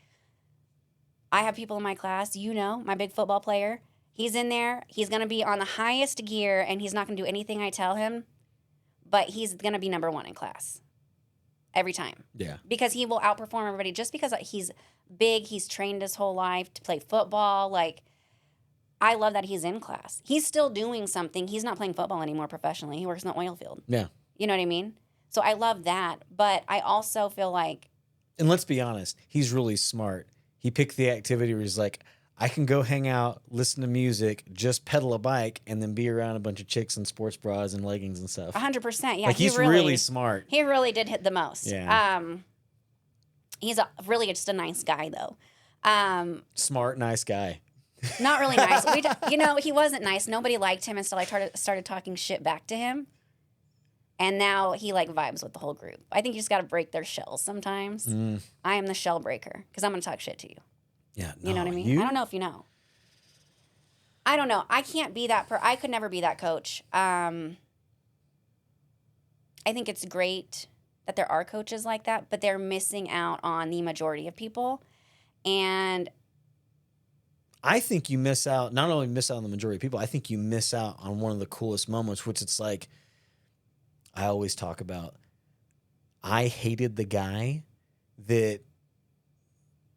I have people in my class, my big football player. He's in there. He's going to be on the highest gear, and he's not going to do anything I tell him. But he's going to be number one in class every time. Yeah. Because he will outperform everybody just because he's big. He's trained his whole life to play football. Like, I love that he's in class. He's still doing something. He's not playing football anymore professionally. He works in the oil field. Yeah. You know what I mean? So I love that. But I also feel like, And let's be honest, he's really smart. He picked the activity where he's like, I can go hang out, listen to music, just pedal a bike, and then be around a bunch of chicks in sports bras and leggings and stuff. 100%. Yeah, Like, he's really smart. He really did hit the most. Yeah. He's really just a nice guy, though. Smart, nice guy. Not really nice. He wasn't nice. Nobody liked him until I started talking shit back to him. And now he like vibes with the whole group. I think you just got to break their shells sometimes. I am the shell breaker because I'm going to talk shit to you. Yeah. You know what I mean? I don't know if you know. I don't know. I can't be that I could never be that coach. I think it's great that there are coaches like that, but they're missing out on the majority of people. And I think you miss out, not only miss out on the majority of people, I think you miss out on one of the coolest moments, which it's like, I always talk about, I hated the guy that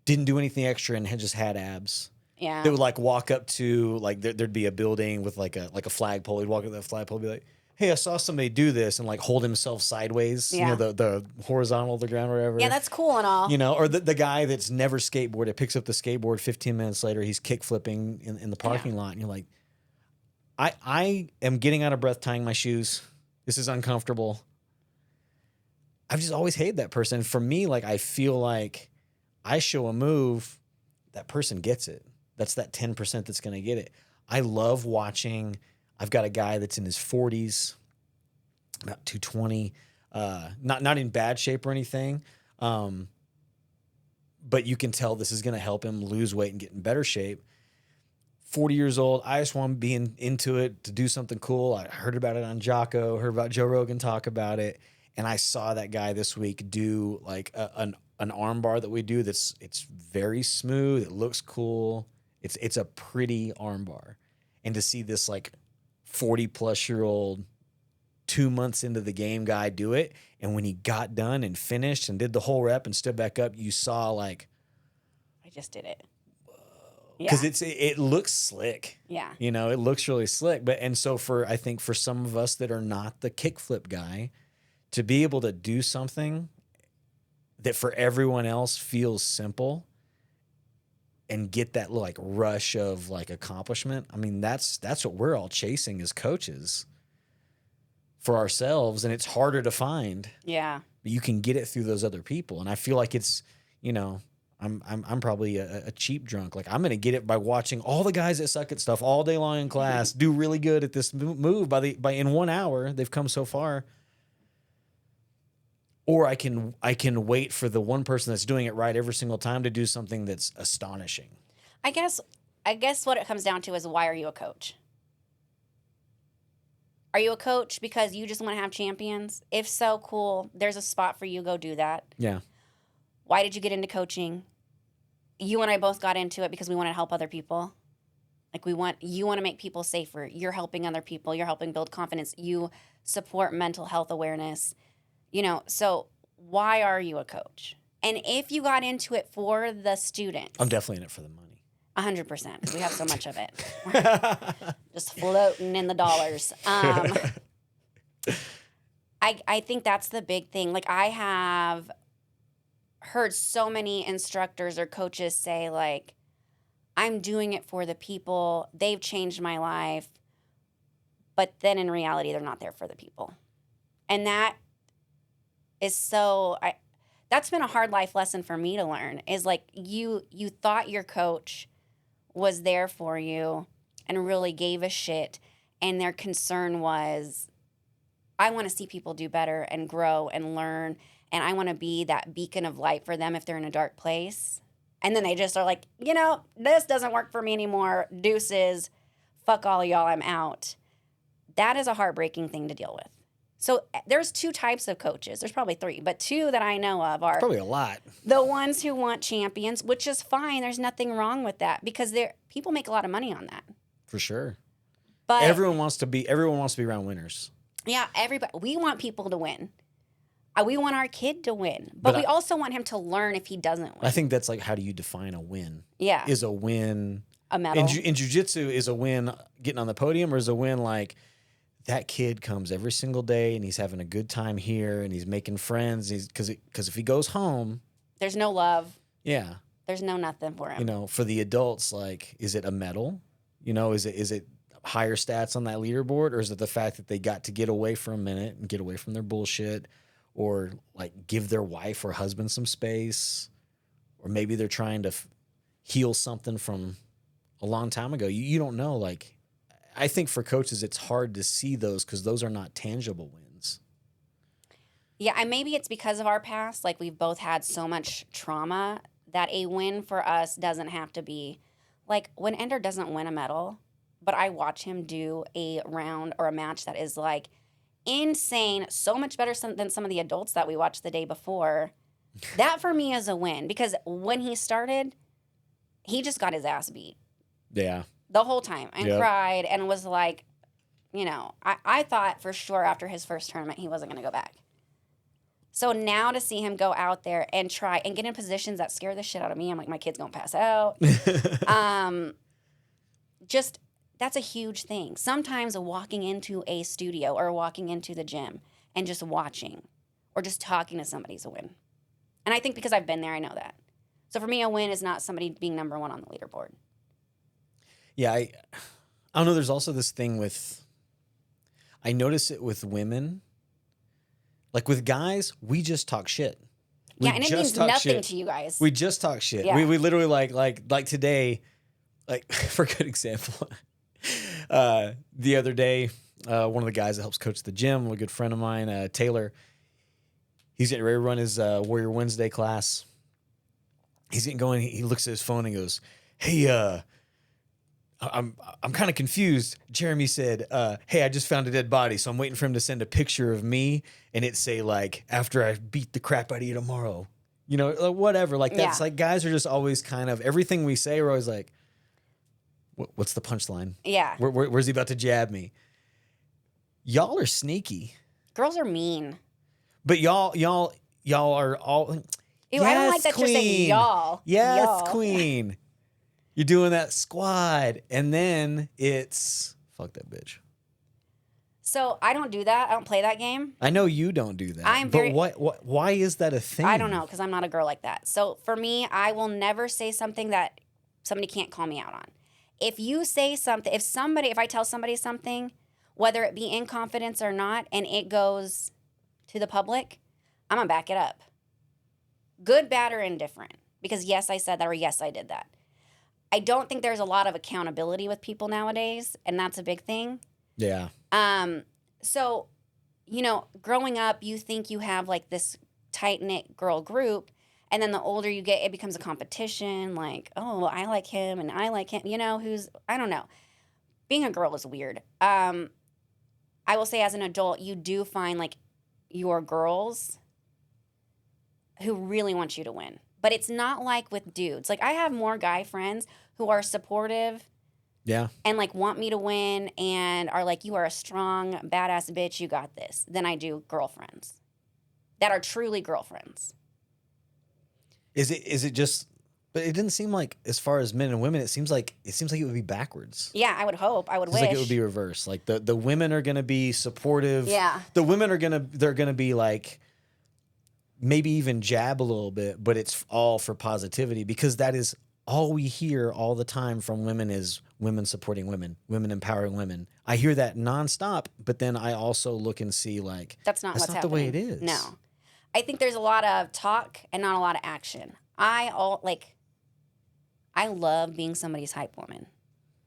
didn't do anything extra and just had abs. yeah. They would like walk up to like there'd be a building with like a flagpole. He'd walk up to that flagpole and be like, "Hey, I saw somebody do this," and like hold himself sideways, Yeah. the horizontal of the ground or whatever. Yeah, that's cool and all. Or the guy that's never skateboarded picks up the skateboard. 15 minutes later, he's kick flipping in the parking lot, and you're like, I am getting out of breath tying my shoes. This is uncomfortable. I've just always hated that person. For me, like, I feel like I show a move, that person gets it. That's that 10% that's going to get it. I love watching. I've got a guy that's in his 40s, about 220, not in bad shape or anything, but you can tell this is going to help him lose weight and get in better shape. 40 years old. I just want to be into it to do something cool. I heard about it on Jocko, heard about Joe Rogan talk about it. And I saw that guy this week do like an arm bar that we do. It's very smooth. It looks cool. It's a pretty arm bar. And to see this like 40-plus-year-old 2 months into the game guy do it. And when he got done and finished and did the whole rep and stood back up, you saw like, I just did it. because it looks slick. Yeah. It looks really slick. And so I think for some of us that are not the kickflip guy, to be able to do something that for everyone else feels simple and get that like rush of like accomplishment. I mean, that's what we're all chasing as coaches for ourselves. And it's harder to find, Yeah. but you can get it through those other people. And I feel like it's, I'm probably a cheap drunk. Like I'm gonna get it by watching all the guys that suck at stuff all day long in class do really good at this move by in 1 hour they've come so far. Or I can wait for the one person that's doing it right every single time to do something that's astonishing. I guess what it comes down to is, why are you a coach? Are you a coach because you just want to have champions? If so, cool. There's a spot for you. Go do that. Yeah. Why did you get into coaching? You and I both got into it because we want to help other people. Like you want to make people safer. You're helping other people. You're helping build confidence. You support mental health awareness. So why are you a coach? And if you got into it for the students, I'm definitely in it for the money. 100%, because we have so much of it. We're just floating in the dollars. I think that's the big thing. Like, I have heard so many instructors or coaches say, like, I'm doing it for the people. They've changed my life. But then in reality, they're not there for the people. And that is that's been a hard life lesson for me to learn, is like, you thought your coach was there for you and really gave a shit, and their concern was, I want to see people do better and grow and learn, and I want to be that beacon of light for them if they're in a dark place. And then they just are like, this doesn't work for me anymore. Deuces. Fuck all y'all. I'm out. That is a heartbreaking thing to deal with. So there's 2 types of coaches. There's probably 3, but 2 that I know of are Probably a lot. the ones who want champions, which is fine. There's nothing wrong with that, because people make a lot of money on that. For sure. But Everyone wants to be around winners. yeah, everybody. We want people to win. We want our kid to win, but we also want him to learn if he doesn't win. I think that's like, how do you define a win? Yeah. Is a win A medal. in jiu-jitsu, is a win getting on the podium, or is a win like, that kid comes every single day and he's having a good time here and he's making friends. Because if he goes home, There's no love. yeah, There's no nothing for him. for the adults, like, is it a medal? Is it higher stats on that leaderboard, or is it the fact that they got to get away for a minute and get away from their bullshit, or like give their wife or husband some space, or maybe they're trying to heal something from a long time ago. You don't know, like. I think for coaches, it's hard to see those because those are not tangible wins. Yeah, and maybe it's because of our past. Like, we've both had so much trauma that a win for us doesn't have to be like, when Ender doesn't win a medal, but I watch him do a round or a match that is like insane, so much better than some of the adults that we watched the day before. That for me is a win, because when he started, he just got his ass beat. Yeah. The whole time, and Yep. cried, and was like, I thought for sure after his first tournament he wasn't going to go back. So now to see him go out there and try and get in positions that scare the shit out of me, I'm like, my kid's going to pass out. Just, that's a huge thing. Sometimes walking into a studio or walking into the gym and just watching or just talking to somebody's a win. And I think because I've been there, I know that. So for me, a win is not somebody being number 1 on the leaderboard. Yeah, I don't know. There's also this thing with, I notice it with women. Like with guys, we just talk shit. Yeah, and it means nothing to you guys. We just talk shit. Yeah. We literally like today, like for a good example, the other day, one of the guys that helps coach the gym, a good friend of mine, Taylor, he's getting ready to run his Warrior Wednesday class. He's getting going. He looks at his phone and goes, "Hey, I'm kind of confused." Jeremy said, "Hey, I just found a dead body, so I'm waiting for him to send a picture of me, and it say like, after I beat the crap out of you tomorrow, whatever." Like that's like, guys are just always kind of, everything we say, we're always like, "What's the punchline? Yeah. Where's he about to jab me?" Y'all are sneaky, Girls are mean. but y'all are all. Ew, I don't like that you're saying y'all. Yes, Y'all. queen. You're doing that squad, and then it's fuck that bitch. So I don't do that. I don't play that game. I know you don't do that. I'm very- But why is that a thing? I don't know, because I'm not a girl like that. So for me, I will never say something that somebody can't call me out on. If you say something, if I tell somebody something, whether it be in confidence or not, and it goes to the public, I'm going to back it up. Good, bad, or indifferent. because yes, I said that, or yes, I did that. I don't think there's a lot of accountability with people nowadays, and that's a big thing. Yeah. So, growing up, you think you have like this tight knit girl group, and then the older you get, it becomes a competition. Like, oh, I like him, and I like him. I don't know. Being a girl is weird. I will say, as an adult, you do find like your girls who really want you to win. But it's not like with dudes. Like, I have more guy friends who are supportive Yeah. and like want me to win and are like, you are a strong, badass bitch, you got this, than I do girlfriends that are truly girlfriends. Is it just, but it didn't seem like, as far as men and women, it seems like it would be backwards. Yeah, I would hope. I would It's wish. like it would be reversed. Like the women are gonna be supportive. Yeah. The women they're gonna be like, maybe even jab a little bit, but it's all for positivity, because that is all we hear all the time from women is women supporting women, women empowering women. I hear that nonstop, but then I also look and see like That's not what's the happening. way it is. No. I think there's a lot of talk and not a lot of action. I love being somebody's hype woman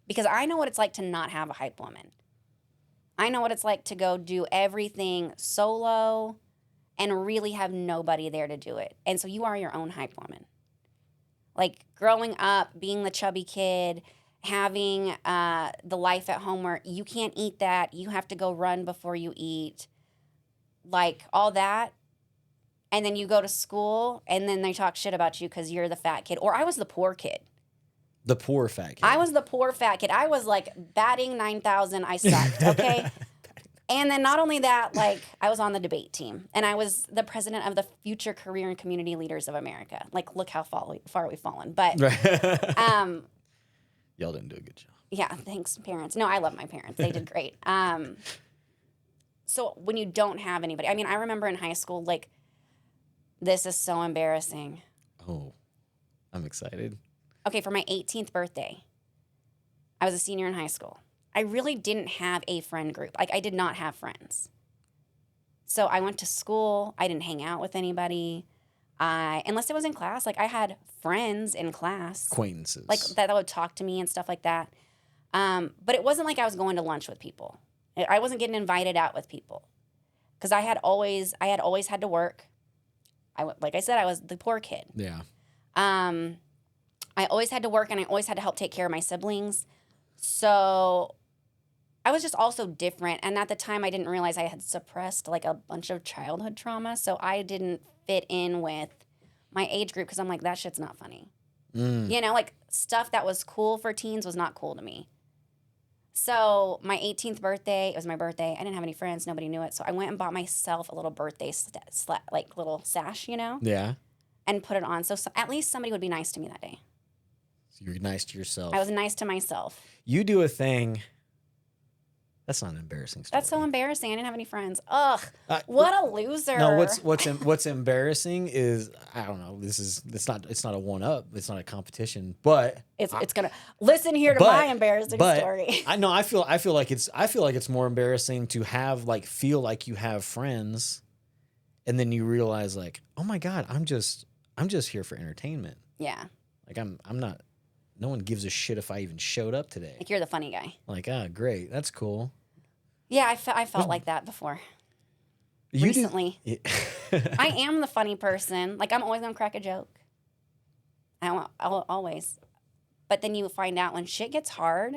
because I know what it's like to not have a hype woman. I know what it's like to go do everything solo and really have nobody there to do it. And so you are your own hype woman. Like growing up, being the chubby kid, having the life at home where you can't eat that, you have to go run before you eat, like all that. And then you go to school and then they talk shit about you because you're the fat kid. Or I was the poor kid. The poor fat kid. I was the poor fat kid. I was like batting 9,000. I sucked, okay? And then not only that, like I was on the debate team and I was the president of the Future Career and Community Leaders of America. Like, look how far we've fallen. But y'all didn't do a good job. yeah, thanks, parents. No, I love my parents. They did great. So when you don't have anybody, I mean, I remember in high school, like, this is so embarrassing. Oh, I'm excited. Okay, for my 18th birthday, I was a senior in high school. I really didn't have a friend group. Like, I did not have friends. So I went to school. I didn't hang out with anybody. Unless it was in class. Like, I had friends in class. Acquaintances. Like, that would talk to me and stuff like that. But it wasn't like I was going to lunch with people. I wasn't getting invited out with people. Because I had always had to work. Like I said, I was the poor kid. Yeah. I always had to work and I always had to help take care of my siblings. So I was just also different. And at the time, I didn't realize I had suppressed like a bunch of childhood trauma. So I didn't fit in with my age group because I'm like, that shit's not funny. Like stuff that was cool for teens was not cool to me. So my 18th birthday, it was my birthday. I didn't have any friends. Nobody knew it. So I went and bought myself a little birthday like little sash, Yeah. and put it on. So at least somebody would be nice to me that day. So you're nice to yourself. I was nice to myself. You do a thing. That's not an embarrassing story. That's so embarrassing. I didn't have any friends. Ugh, what a loser. No, what's embarrassing is, I don't know. It's not a one up. It's not a competition. But it's gonna listen here to my embarrassing story. I feel like it's more embarrassing to have feel like you have friends, and then you realize like, oh my God, I'm just here for entertainment. Yeah. Like I'm not. No one gives a shit if I even showed up today. Like you're the funny guy. Like, great, that's cool. Yeah, I felt like that before. Recently. I am the funny person. Like, I'm always going to crack a joke. I'll always. But then you find out when shit gets hard,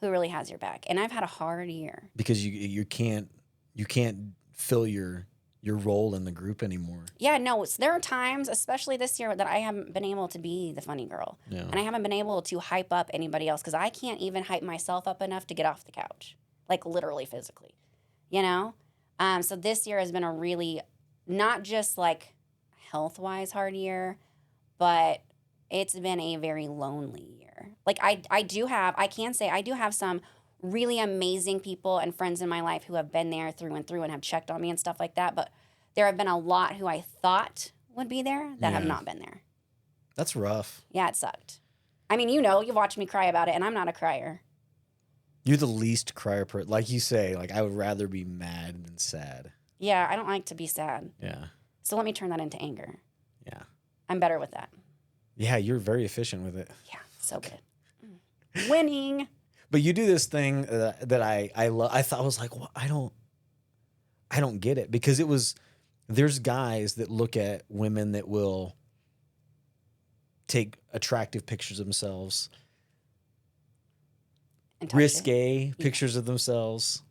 who really has your back. And I've had a hard year. Because you can't fill your role in the group anymore. Yeah, no, there are times, especially this year, that I haven't been able to be the funny girl. Yeah. And I haven't been able to hype up anybody else because I can't even hype myself up enough to get off the couch. Like, literally, physically. So this year has been a really, not just, like, health-wise hard year, but it's been a very lonely year. Like, I do have some really amazing people and friends in my life who have been there through and through and have checked on me and stuff like that. But there have been a lot who I thought would be there that have not been there. That's rough. Yeah, it sucked. I mean, you've watched me cry about it, and I'm not a crier. You're the least crier person. Like you say, like, I would rather be mad than sad. Yeah, I don't like to be sad. Yeah. So let me turn that into anger. Yeah. I'm better with that. Yeah, you're very efficient with it. Yeah, so good. Winning. But you do this thing that I love. I thought I was like, well, I don't get it, because there's guys that look at women that will take attractive pictures of themselves, And touch it. risque pictures of themselves,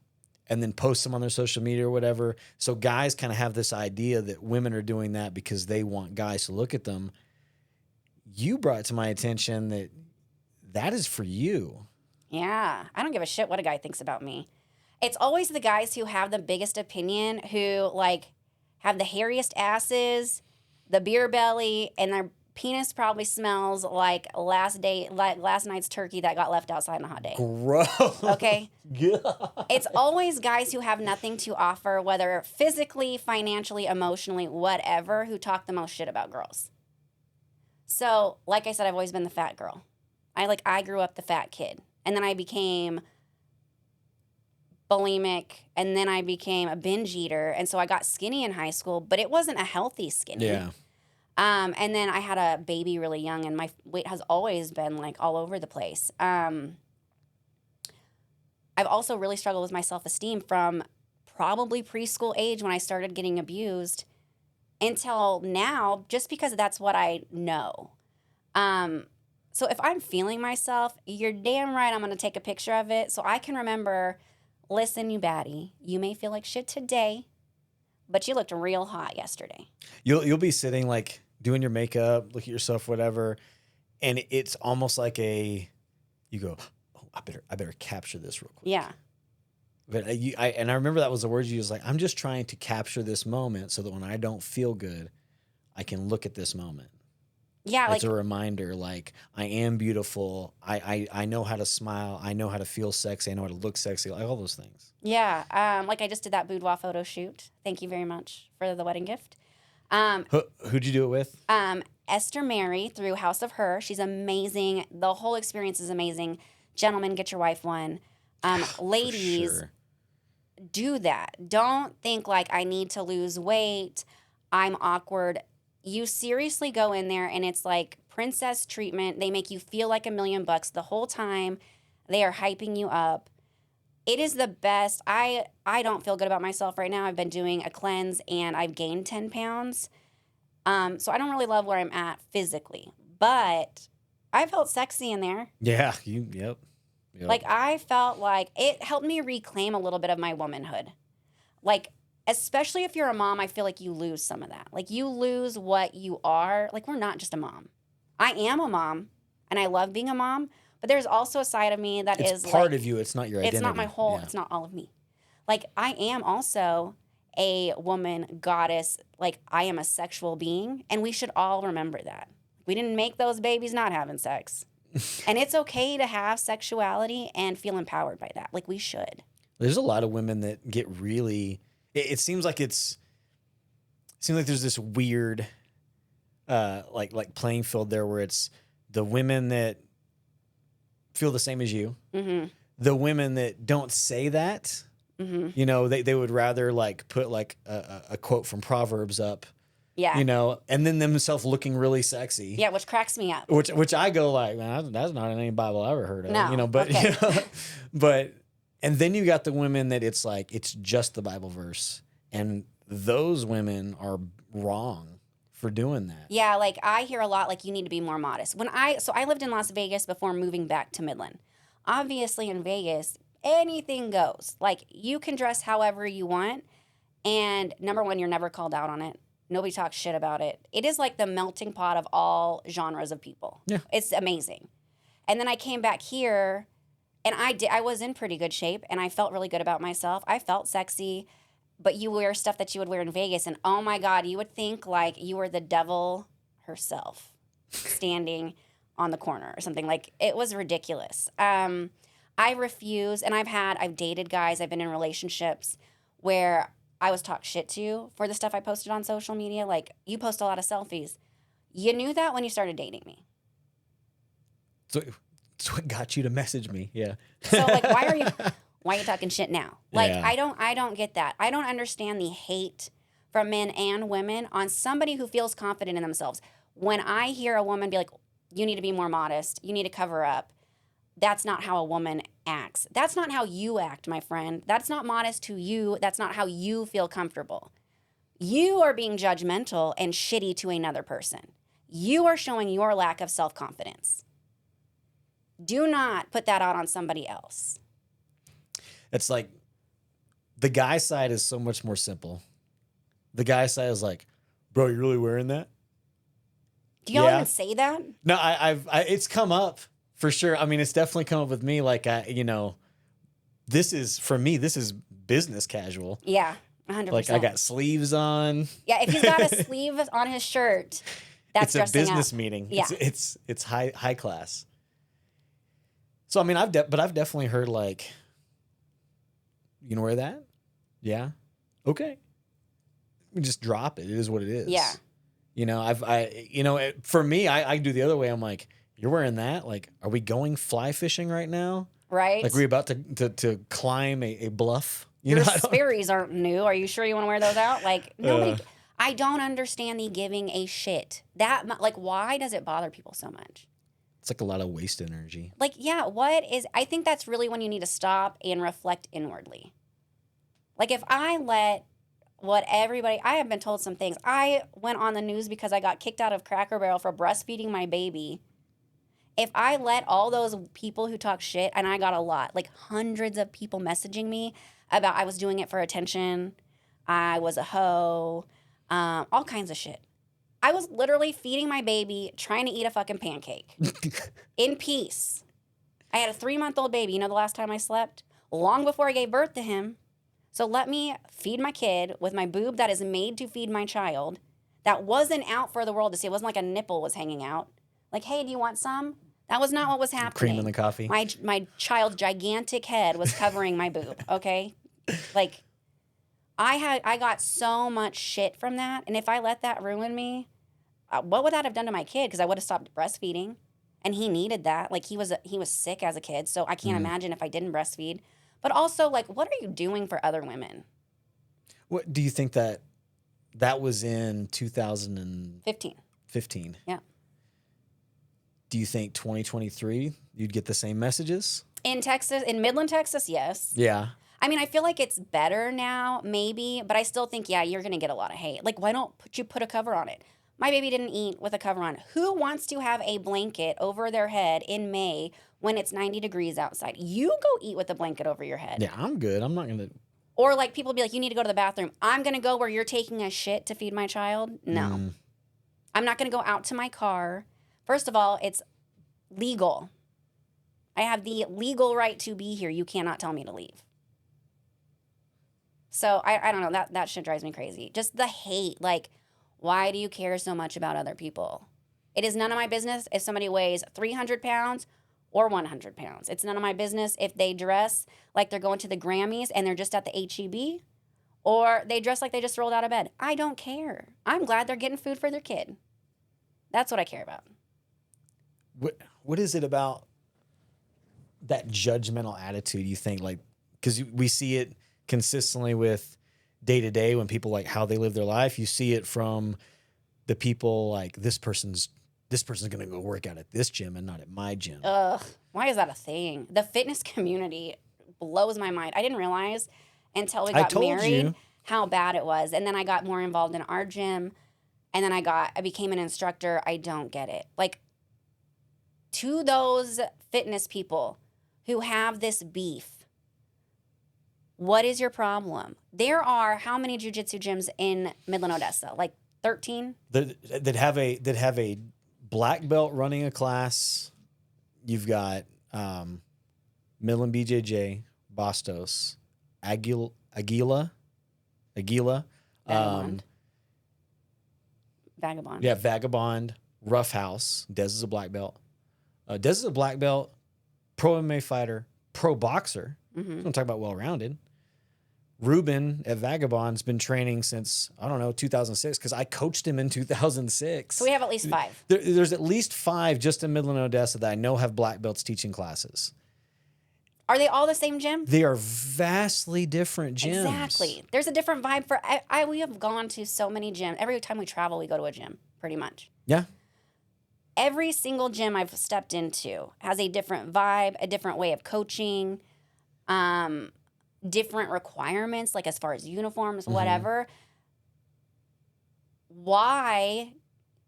and then post them on their social media or whatever. So guys kind of have this idea that women are doing that because they want guys to look at them. You brought to my attention that is for you. Yeah, I don't give a shit what a guy thinks about me. It's always the guys who have the biggest opinion, who like have the hairiest asses, the beer belly, and their penis probably smells like last night's turkey that got left outside on a hot day. Gross. Okay? God. It's always guys who have nothing to offer, whether physically, financially, emotionally, whatever, who talk the most shit about girls. So, like I said, I've always been the fat girl. I grew up the fat kid. And then I became bulimic, and then I became a binge eater. And so I got skinny in high school, but it wasn't a healthy skinny. Yeah. And then I had a baby really young, and my weight has always been like all over the place. I've also really struggled with my self-esteem from probably preschool age when I started getting abused until now, just because that's what I know. So if I'm feeling myself, you're damn right I'm going to take a picture of it so I can remember, listen, you baddie, you may feel like shit today, but you looked real hot yesterday. You'll be sitting like doing your makeup, look at yourself, whatever, and it's almost like you go, oh, I better capture this real quick. Yeah. But I remember that was the words you used, like, I'm just trying to capture this moment so that when I don't feel good, I can look at this moment. Yeah, It's a reminder, like, I am beautiful. I know how to smile. I know how to feel sexy. I know how to look sexy. Like all those things. yeah. Like I just did that boudoir photo shoot. Thank you very much for the wedding gift. Who'd you do it with? Esther Mary through House of Her. She's amazing. The whole experience is amazing. Gentlemen, get your wife one. Ladies, Sure. do that. Don't think like I need to lose weight. I'm awkward. You seriously go in there and it's like princess treatment. They make you feel like $1,000,000 the whole time. They are hyping you up. It is the best. I don't feel good about myself right now. I've been doing a cleanse and I've gained 10 pounds. So I don't really love where I'm at physically, but I felt sexy in there. Yeah. Yep. Like I felt like it helped me reclaim a little bit of my womanhood. Like, especially if you're a mom, I feel like you lose some of that. Like you lose what you are. Like we're not just a mom. I am a mom and I love being a mom, but there's also a side of me that it's is part like, of you. It's not your identity. it's not my whole, Yeah. it's not all of me. Like I am also a woman goddess. Like I am a sexual being, and we should all remember that. We didn't make those babies not having sex. And it's okay to have sexuality and feel empowered by that. Like we should. There's a lot of women that get really. It seems like there's this weird, like playing field there where it's the women that feel the same as you, Mm-hmm. the women that don't say that. Mm-hmm. You know, they would rather like put like a quote from Proverbs up. Yeah. You know, and then themselves looking really sexy. Yeah, which cracks me up. Which I go like, man, that's not in any Bible I ever heard of. No, You know, but okay. you know, but and then you got the women that it's like it's just the Bible verse, and those women are wrong for doing that. Yeah, like I hear a lot like you need to be more modest. So I lived in Las Vegas before moving back to Midland. Obviously in Vegas, anything goes. Like you can dress however you want, and number one, you're never called out on it. Nobody talks shit about it. It is like the melting pot of all genres of people. Yeah. It's amazing. And then I came back here and I was in pretty good shape and I felt really good about myself. I felt sexy, but you wear stuff that you would wear in Vegas and oh my God, you would think like you were the devil herself standing on the corner or something. Like it was ridiculous. I refuse, and I've dated guys, I've been in relationships where I was talked shit to for the stuff I posted on social media. Like, you post a lot of selfies. You knew that when you started dating me. So it's what got you to message me. Yeah. So, like, why are you talking shit now? Like, Yeah. I don't get that. I don't understand the hate from men and women on somebody who feels confident in themselves. When I hear a woman be like, you need to be more modest, you need to cover up, that's not how a woman acts. That's not how you act, my friend. That's not modest to you. That's not how you feel comfortable. You are being judgmental and shitty to another person. You are showing your lack of self-confidence. Do not put that out on somebody else. It's like the guy side is so much more simple. The guy side is like, bro, you really wearing that? Do y'all Yeah. even say that? No, it's come up for sure. I mean, it's definitely come up with me. Like, this is, for me, this is business casual. Yeah, 100%. Like, I got sleeves on. Yeah, if he's got a sleeve on his shirt, that's It's a dressing business up. meeting. Yeah. It's high class. So, I mean, I've definitely heard like, you can wear that? Yeah. Okay. We just drop it. It is what it is. Yeah. For me, I do the other way. I'm like, you're wearing that? Like, are we going fly fishing right now? Right? Like, we're about to climb a bluff? Your Sperry's aren't new. Are you sure you want to wear those out? Like, nobody. I don't understand the giving a shit. Like, why does it bother people so much? It's like a lot of waste energy. Like, yeah, I think that's really when you need to stop and reflect inwardly. Like, if I let I have been told some things. I went on the news because I got kicked out of Cracker Barrel for breastfeeding my baby. If I let all those people who talk shit, and I got a lot, like hundreds of people messaging me about I was doing it for attention, I was a hoe, all kinds of shit. I was literally feeding my baby, trying to eat a fucking pancake in peace. I had a 3-month-old baby. You know the last time I slept? Long before I gave birth to him. So let me feed my kid with my boob that is made to feed my child. That wasn't out for the world to see. It wasn't like a nipple was hanging out. Like, hey, do you want some? That was not what was happening. Cream in the coffee. My child's gigantic head was covering my boob, okay? Like, I got so much shit from that. And if I let that ruin me, what would that have done to my kid? Because I would have stopped breastfeeding. And he needed that. Like, he was sick as a kid. So I can't imagine if I didn't breastfeed. But also, like, what are you doing for other women? What do you think that was in 2015? 15. Yeah. Do you think 2023 you'd get the same messages? In Texas, in Midland, Texas, yes. Yeah. I mean, I feel like it's better now, maybe, but I still think, yeah, you're going to get a lot of hate. Like, why don't you put a cover on it? My baby didn't eat with a cover on. Who wants to have a blanket over their head in May when it's 90 degrees outside? You go eat with a blanket over your head. Yeah, I'm good. I'm not going to. Or like people be like, you need to go to the bathroom. I'm going to go where you're taking a shit to feed my child. No. I'm not going to go out to my car. First of all, it's legal. I have the legal right to be here. You cannot tell me to leave. So I don't know. That shit drives me crazy. Just the hate. Like, why do you care so much about other people? It is none of my business if somebody weighs 300 pounds or 100 pounds. It's none of my business if they dress like they're going to the Grammys and they're just at the HEB, or they dress like they just rolled out of bed. I don't care. I'm glad they're getting food for their kid. That's what I care about. What is it about that judgmental attitude, you think? Like, because we see it consistently with day to day when people like how they live their life. You see it from the people like this person's going to go work out at this gym and not at my gym. Ugh, why is that a thing? The fitness community blows my mind. I didn't realize until we got married how bad it was. And then I got more involved in our gym, and then I became an instructor. I don't get it. Like, to those fitness people who have this beef, what is your problem? There are how many jiu-jitsu gyms in Midland, Odessa? Like 13? That have a black belt running a class. You've got Midland BJJ, Bastos, Aguila, Vagabond. Yeah, Vagabond, Rough House. Dez is a black belt. Dez is a black belt, pro MMA fighter, pro boxer. I'm talk about well-rounded. Ruben at Vagabond's been training since, I don't know, 2006, because I coached him in 2006. So we have at least 5. There's at least 5 just in Midland, Odessa that I know have black belts teaching classes. Are they all the same gym? They are vastly different gyms. Exactly. There's a different vibe for we have gone to so many gyms. Every time we travel, we go to a gym, pretty much. Yeah. Every single gym I've stepped into has a different vibe, a different way of coaching, different requirements, like as far as uniforms, whatever. Why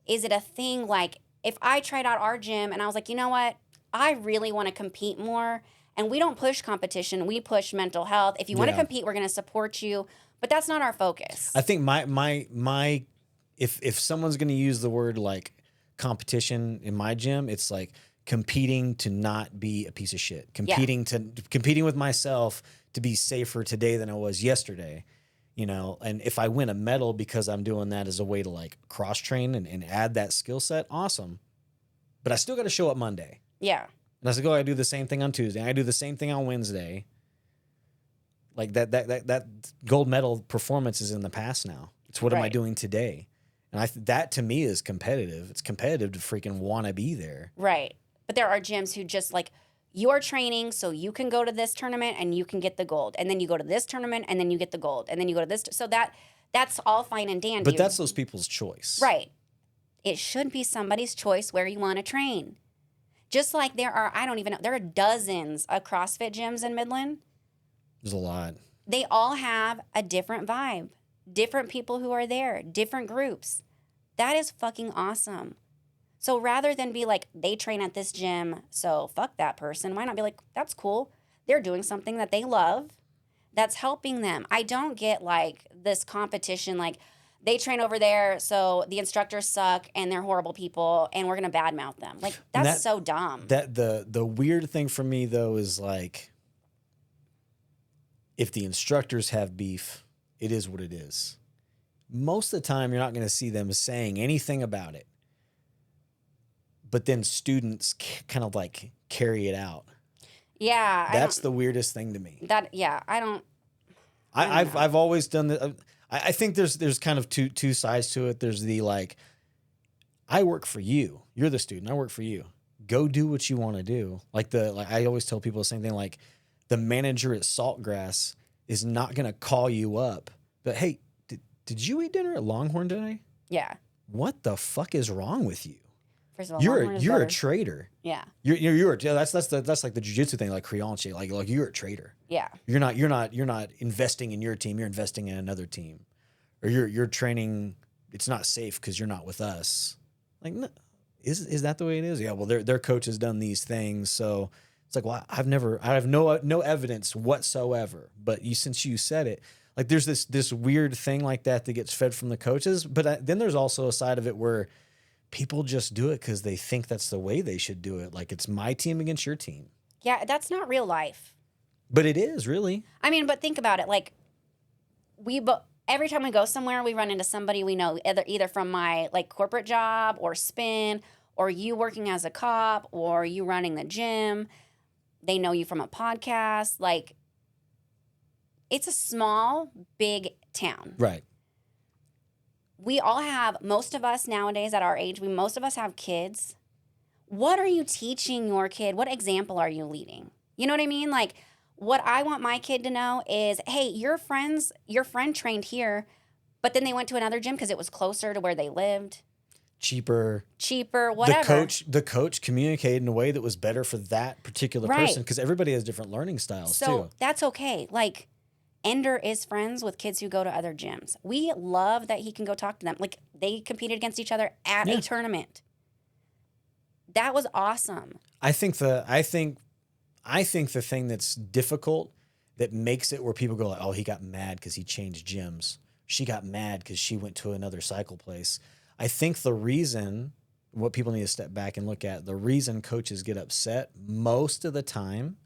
is it a thing like if I tried out our gym and I was like, you know what? I really want to compete more. And we don't push competition. We push mental health. If you want to compete, we're going to support you. But that's not our focus. I think if someone's going to use the word like competition in my gym, it's like competing to not be a piece of shit. Competing with myself to be safer today than I was yesterday. You know, and if I win a medal because I'm doing that as a way to like cross train and add that skill set, awesome. But I still got to show up Monday. Yeah. And I was like, oh, I do the same thing on Tuesday. I do the same thing on Wednesday. Like that gold medal performance is in the past now. It's what am I doing today? And that to me is competitive. It's competitive to freaking want to be there. Right. But there are gyms who just like, you are training so you can go to this tournament and you can get the gold. And then you go to this tournament and then you get the gold. And then you go to this. So that's all fine and dandy. But that's those people's choice. Right. It should be somebody's choice where you want to train. Just like there are, I don't even know, there are dozens of CrossFit gyms in Midland. There's a lot. They all have a different vibe, different people who are there, different groups. That is fucking awesome. So rather than be like, they train at this gym, so fuck that person, why not be like, that's cool. They're doing something that they love that's helping them. I don't get like this competition, like, they train over there, so the instructors suck and they're horrible people, and we're gonna badmouth them. Like that's so dumb. The weird thing for me though is like, if the instructors have beef, it is what it is. Most of the time, you're not going to see them saying anything about it, but then students kind of like carry it out. Yeah, that's the weirdest thing to me. I don't. I've always done that. I think there's kind of two sides to it. There's the like, I work for you. You're the student. I work for you. Go do what you want to do. Like I always tell people the same thing. Like the manager at Saltgrass is not going to call you up, but hey, did you eat dinner at Longhorn today? Yeah. What the fuck is wrong with you? First of all, you're a traitor. Yeah. That's like the jiu-jitsu thing, like Creole shit. Like you're a traitor. Yeah. You're not investing in your team. You're investing in another team, or you're training. It's not safe because you're not with us. Like, no, is that the way it is? Yeah. Well, their coach has done these things, so it's like, well, I have no evidence whatsoever. But since you said it, like there's this weird thing like that gets fed from the coaches. But then there's also a side of it where people just do it because they think that's the way they should do it. Like it's my team against your team. Yeah, that's not real life. But it is, really. I mean, but think about it. Like every time we go somewhere, we run into somebody we know, either from my like corporate job or spin, or you working as a cop, or you running the gym. They know you from a podcast. Like, it's a small, big town. Right. We all have, most of us nowadays at our age, most of us have kids. What are you teaching your kid? What example are you leading? You know what I mean? Like, what I want my kid to know is, hey, your friend trained here, but then they went to another gym because it was closer to where they lived. Cheaper, whatever. The coach communicated in a way that was better for that particular person, because everybody has different learning styles too. So that's okay. Like, Ender is friends with kids who go to other gyms. We love that he can go talk to them. Like, they competed against each other at a tournament. That was awesome. I think the thing that's difficult, that makes it where people go like, oh, he got mad because he changed gyms. She got mad because she went to another cycle place. I think the reason, what people need to step back and look at, the reason coaches get upset most of the time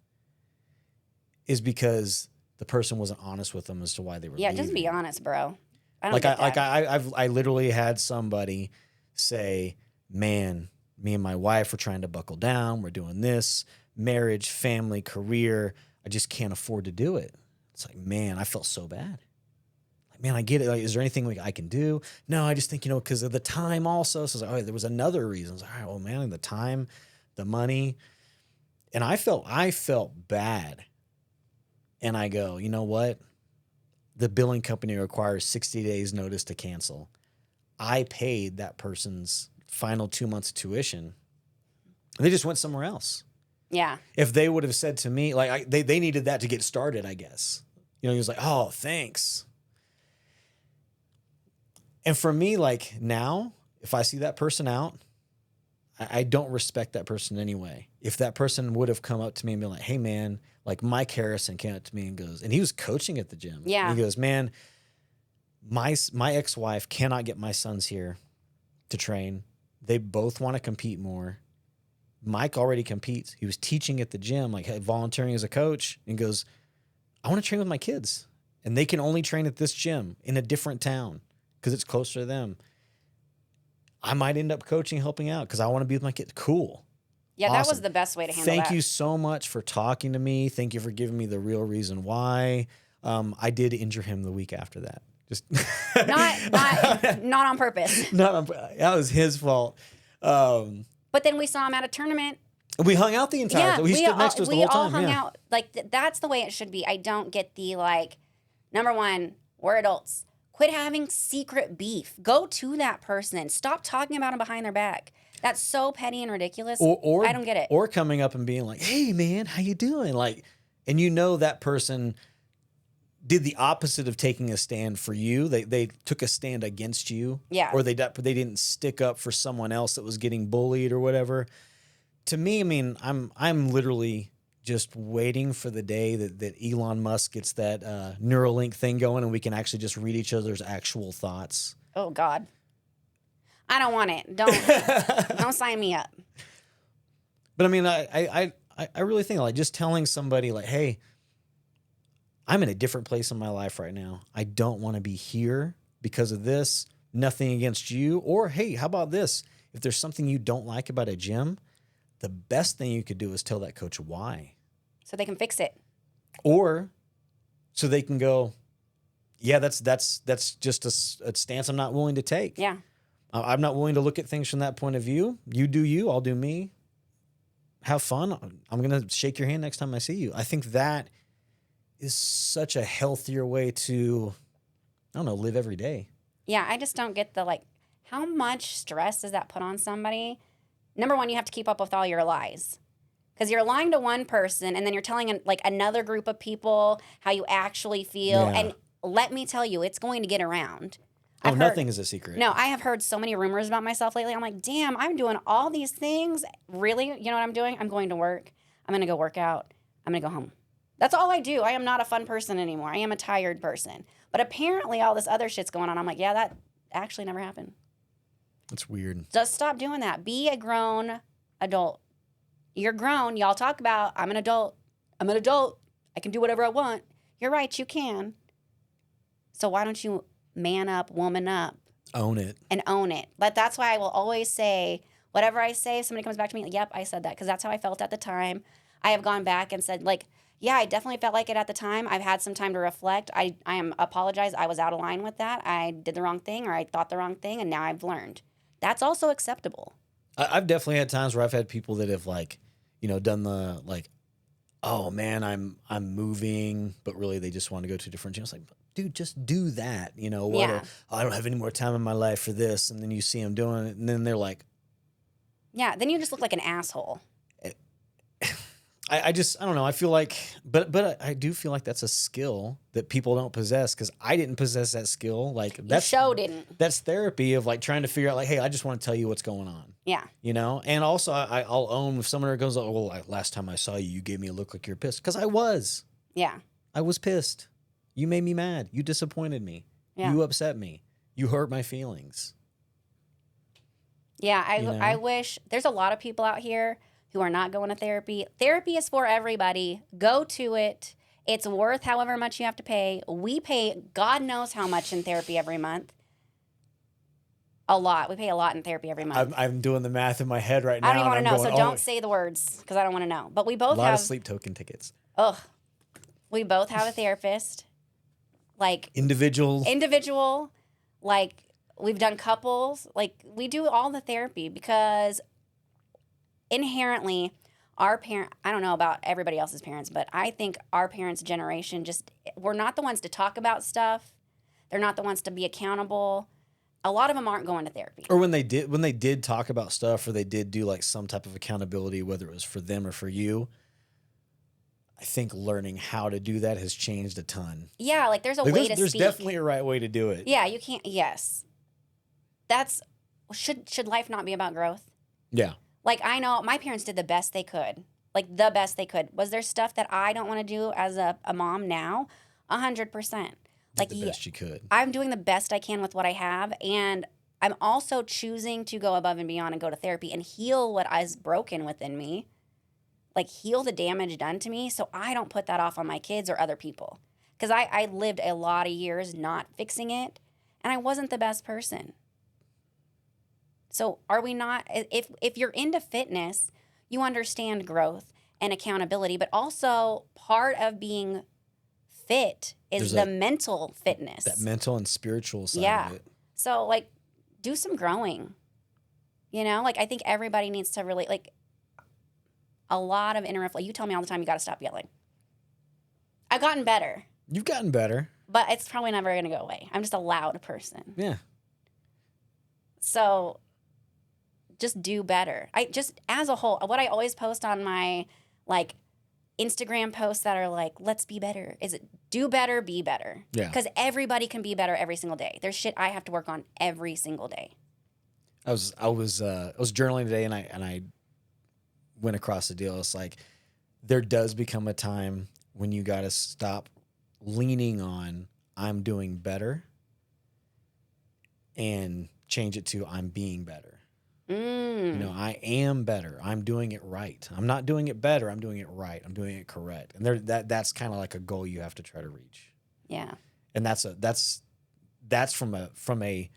is because the person wasn't honest with them as to why they were leaving. Just be honest, bro. I literally had somebody say, man, me and my wife are trying to buckle down. We're doing this, marriage, family, career. I just can't afford to do it. It's like, man, I felt so bad. Like, man, I get it. Like, is there anything I can do? No, I just think, because of the time also. So I was like, oh, there was another reason. I was like, all right, well, man, the time, the money. And I felt bad. And I go, you know what? The billing company requires 60 days notice to cancel. I paid that person's final 2 months of tuition. They just went somewhere else. Yeah. If they would have said to me, like, they needed that to get started, I guess. You know, he was like, oh, thanks. And for me, like, now, if I see that person out, I don't respect that person anyway. If that person would have come up to me and been like, hey, man, like Mike Harrison came up to me and goes, and he was coaching at the gym. Yeah. And he goes, man, my ex-wife cannot get my sons here to train. They both want to compete more. Mike already competes. He was teaching at the gym, like volunteering as a coach, and goes, I want to train with my kids. And they can only train at this gym in a different town because it's closer to them. I might end up coaching, helping out because I want to be with my kids. Cool. Yeah, Awesome. that was the best way to handle that. Thank you so much for talking to me. Thank you for giving me the real reason why. I did injure him the week after that. Just not on purpose. That was his fault. But then we saw him at a tournament. We hung out the entire time. He stood next to us the whole time. We all hung out. Like, that's the way it should be. I don't get the, like, number one, we're adults. Quit having secret beef. Go to that person. Stop talking about them behind their back. That's so petty and ridiculous. I don't get it. Or coming up and being like, hey, man, how you doing? Like, and you know that person did the opposite of taking a stand for you. They took a stand against you. Yeah. Or they didn't stick up for someone else that was getting bullied or whatever. To me, I mean, I'm literally just waiting for the day that Elon Musk gets that Neuralink thing going and we can actually just read each other's actual thoughts. Oh, God. I don't want it. Don't sign me up. But I mean, I really think like just telling somebody like, hey, I'm in a different place in my life right now. I don't want to be here because of this. Nothing against you. Or, hey, how about this? If there's something you don't like about a gym, the best thing you could do is tell that coach why. So they can fix it. Or so they can go, yeah, that's just a stance I'm not willing to take. Yeah. I'm not willing to look at things from that point of view. You do you, I'll do me. Have fun. I'm going to shake your hand next time I see you. I think that is such a healthier way to, I don't know, live every day. Yeah, I just don't get the, like, how much stress does that put on somebody? Number one, you have to keep up with all your lies. Because you're lying to one person and then you're telling like another group of people how you actually feel. Yeah. And let me tell you, it's going to get around. Nothing is a secret. No, I have heard so many rumors about myself lately. I'm like, damn, I'm doing all these things. Really? You know what I'm doing? I'm going to work. I'm going to go work out. I'm going to go home. That's all I do. I am not a fun person anymore. I am a tired person. But apparently all this other shit's going on. I'm like, yeah, that actually never happened. That's weird. Just stop doing that. Be a grown adult. You're grown. Y'all talk about, I'm an adult. I'm an adult. I can do whatever I want. You're right. You can. So why don't you man up, woman up? Own it. And own it. But that's why I will always say, whatever I say, if somebody comes back to me, yep, I said that. Because that's how I felt at the time. I have gone back and said, like, yeah, I definitely felt like it at the time. I've had some time to reflect. I am apologize. I was out of line with that. I did the wrong thing or I thought the wrong thing. And now I've learned. That's also acceptable. I've definitely had times where I've had people that have like, you know, done the like, oh man, I'm moving, but really they just want to go to a different gym. It's like, dude, just do that. You know, Yeah. I don't have any more time in my life for this. And then you see them doing it, and then they're like, Yeah, then you just look like an asshole. I don't know. I feel like, but I do feel like that's a skill that people don't possess because I didn't possess that skill. Like that's You didn't. That's therapy of like trying to figure out like, hey, I just want to tell you what's going on. Yeah. You know, and also I'll own if someone goes, oh, well, last time I saw you, you gave me a look like you're pissed because I was pissed. You made me mad. You disappointed me. Yeah. You upset me. You hurt my feelings. Yeah, You know? I wish there's a lot of people out here who are not going to therapy. Therapy is for everybody. Go to it. It's worth however much you have to pay. We pay God knows how much in therapy every month. A lot. We pay a lot in therapy every month. I'm doing the math in my head right now. I don't even want to know, so going, don't say the words because I don't want to know. But we both a lot have of sleep token tickets. Ugh. We both have a therapist. Like individual. Like we've done couples. Like we do all the therapy because inherently our parent, I don't know about everybody else's parents, but I think our parents' generation just, we're not the ones to talk about stuff. They're not the ones to be accountable. A lot of them aren't going to therapy. Or when they did talk about stuff, or they did do like some type of accountability, whether it was for them or for you, I think learning how to do that has changed a ton. Yeah, like there's a Like way to there's speak. definitely a right way to do it. Yeah, you can't. Yes, that's should life not be about growth? Yeah. Like I know my parents did the best they could, like the best they could. Was there stuff that I don't want to do as a mom now? 100%. Like The best you could. I'm doing the best I can with what I have, and I'm also choosing to go above and beyond and go to therapy and heal what is broken within me, like heal the damage done to me, so I don't put that off on my kids or other people. Because I lived a lot of years not fixing it, and I wasn't the best person. So are we not? If you're into fitness, you understand growth and accountability, but also part of being fit is There's the mental fitness. That mental and spiritual side Yeah. of it. So like do some growing. You know, like I think everybody needs to really like a lot of inner reflection. You tell me all the time you got to stop yelling. I've gotten better, You've gotten better. but it's probably never going to go away. I'm just a loud person. Yeah. So just do better. I just as a whole, what I always post on my like Instagram posts that are like, let's be better. Is it do better, be better? Yeah. Because everybody can be better every single day. There's shit I have to work on every single day. I was journaling today, and I went across the deal. It's like there does become a time when you got to stop leaning on I'm doing better and change it to I'm being better. You know, I am better. I'm doing it right. I'm not doing it better. I'm doing it right. I'm doing it correct. And that's kind of like a goal you have to try to reach. Yeah. And that's from a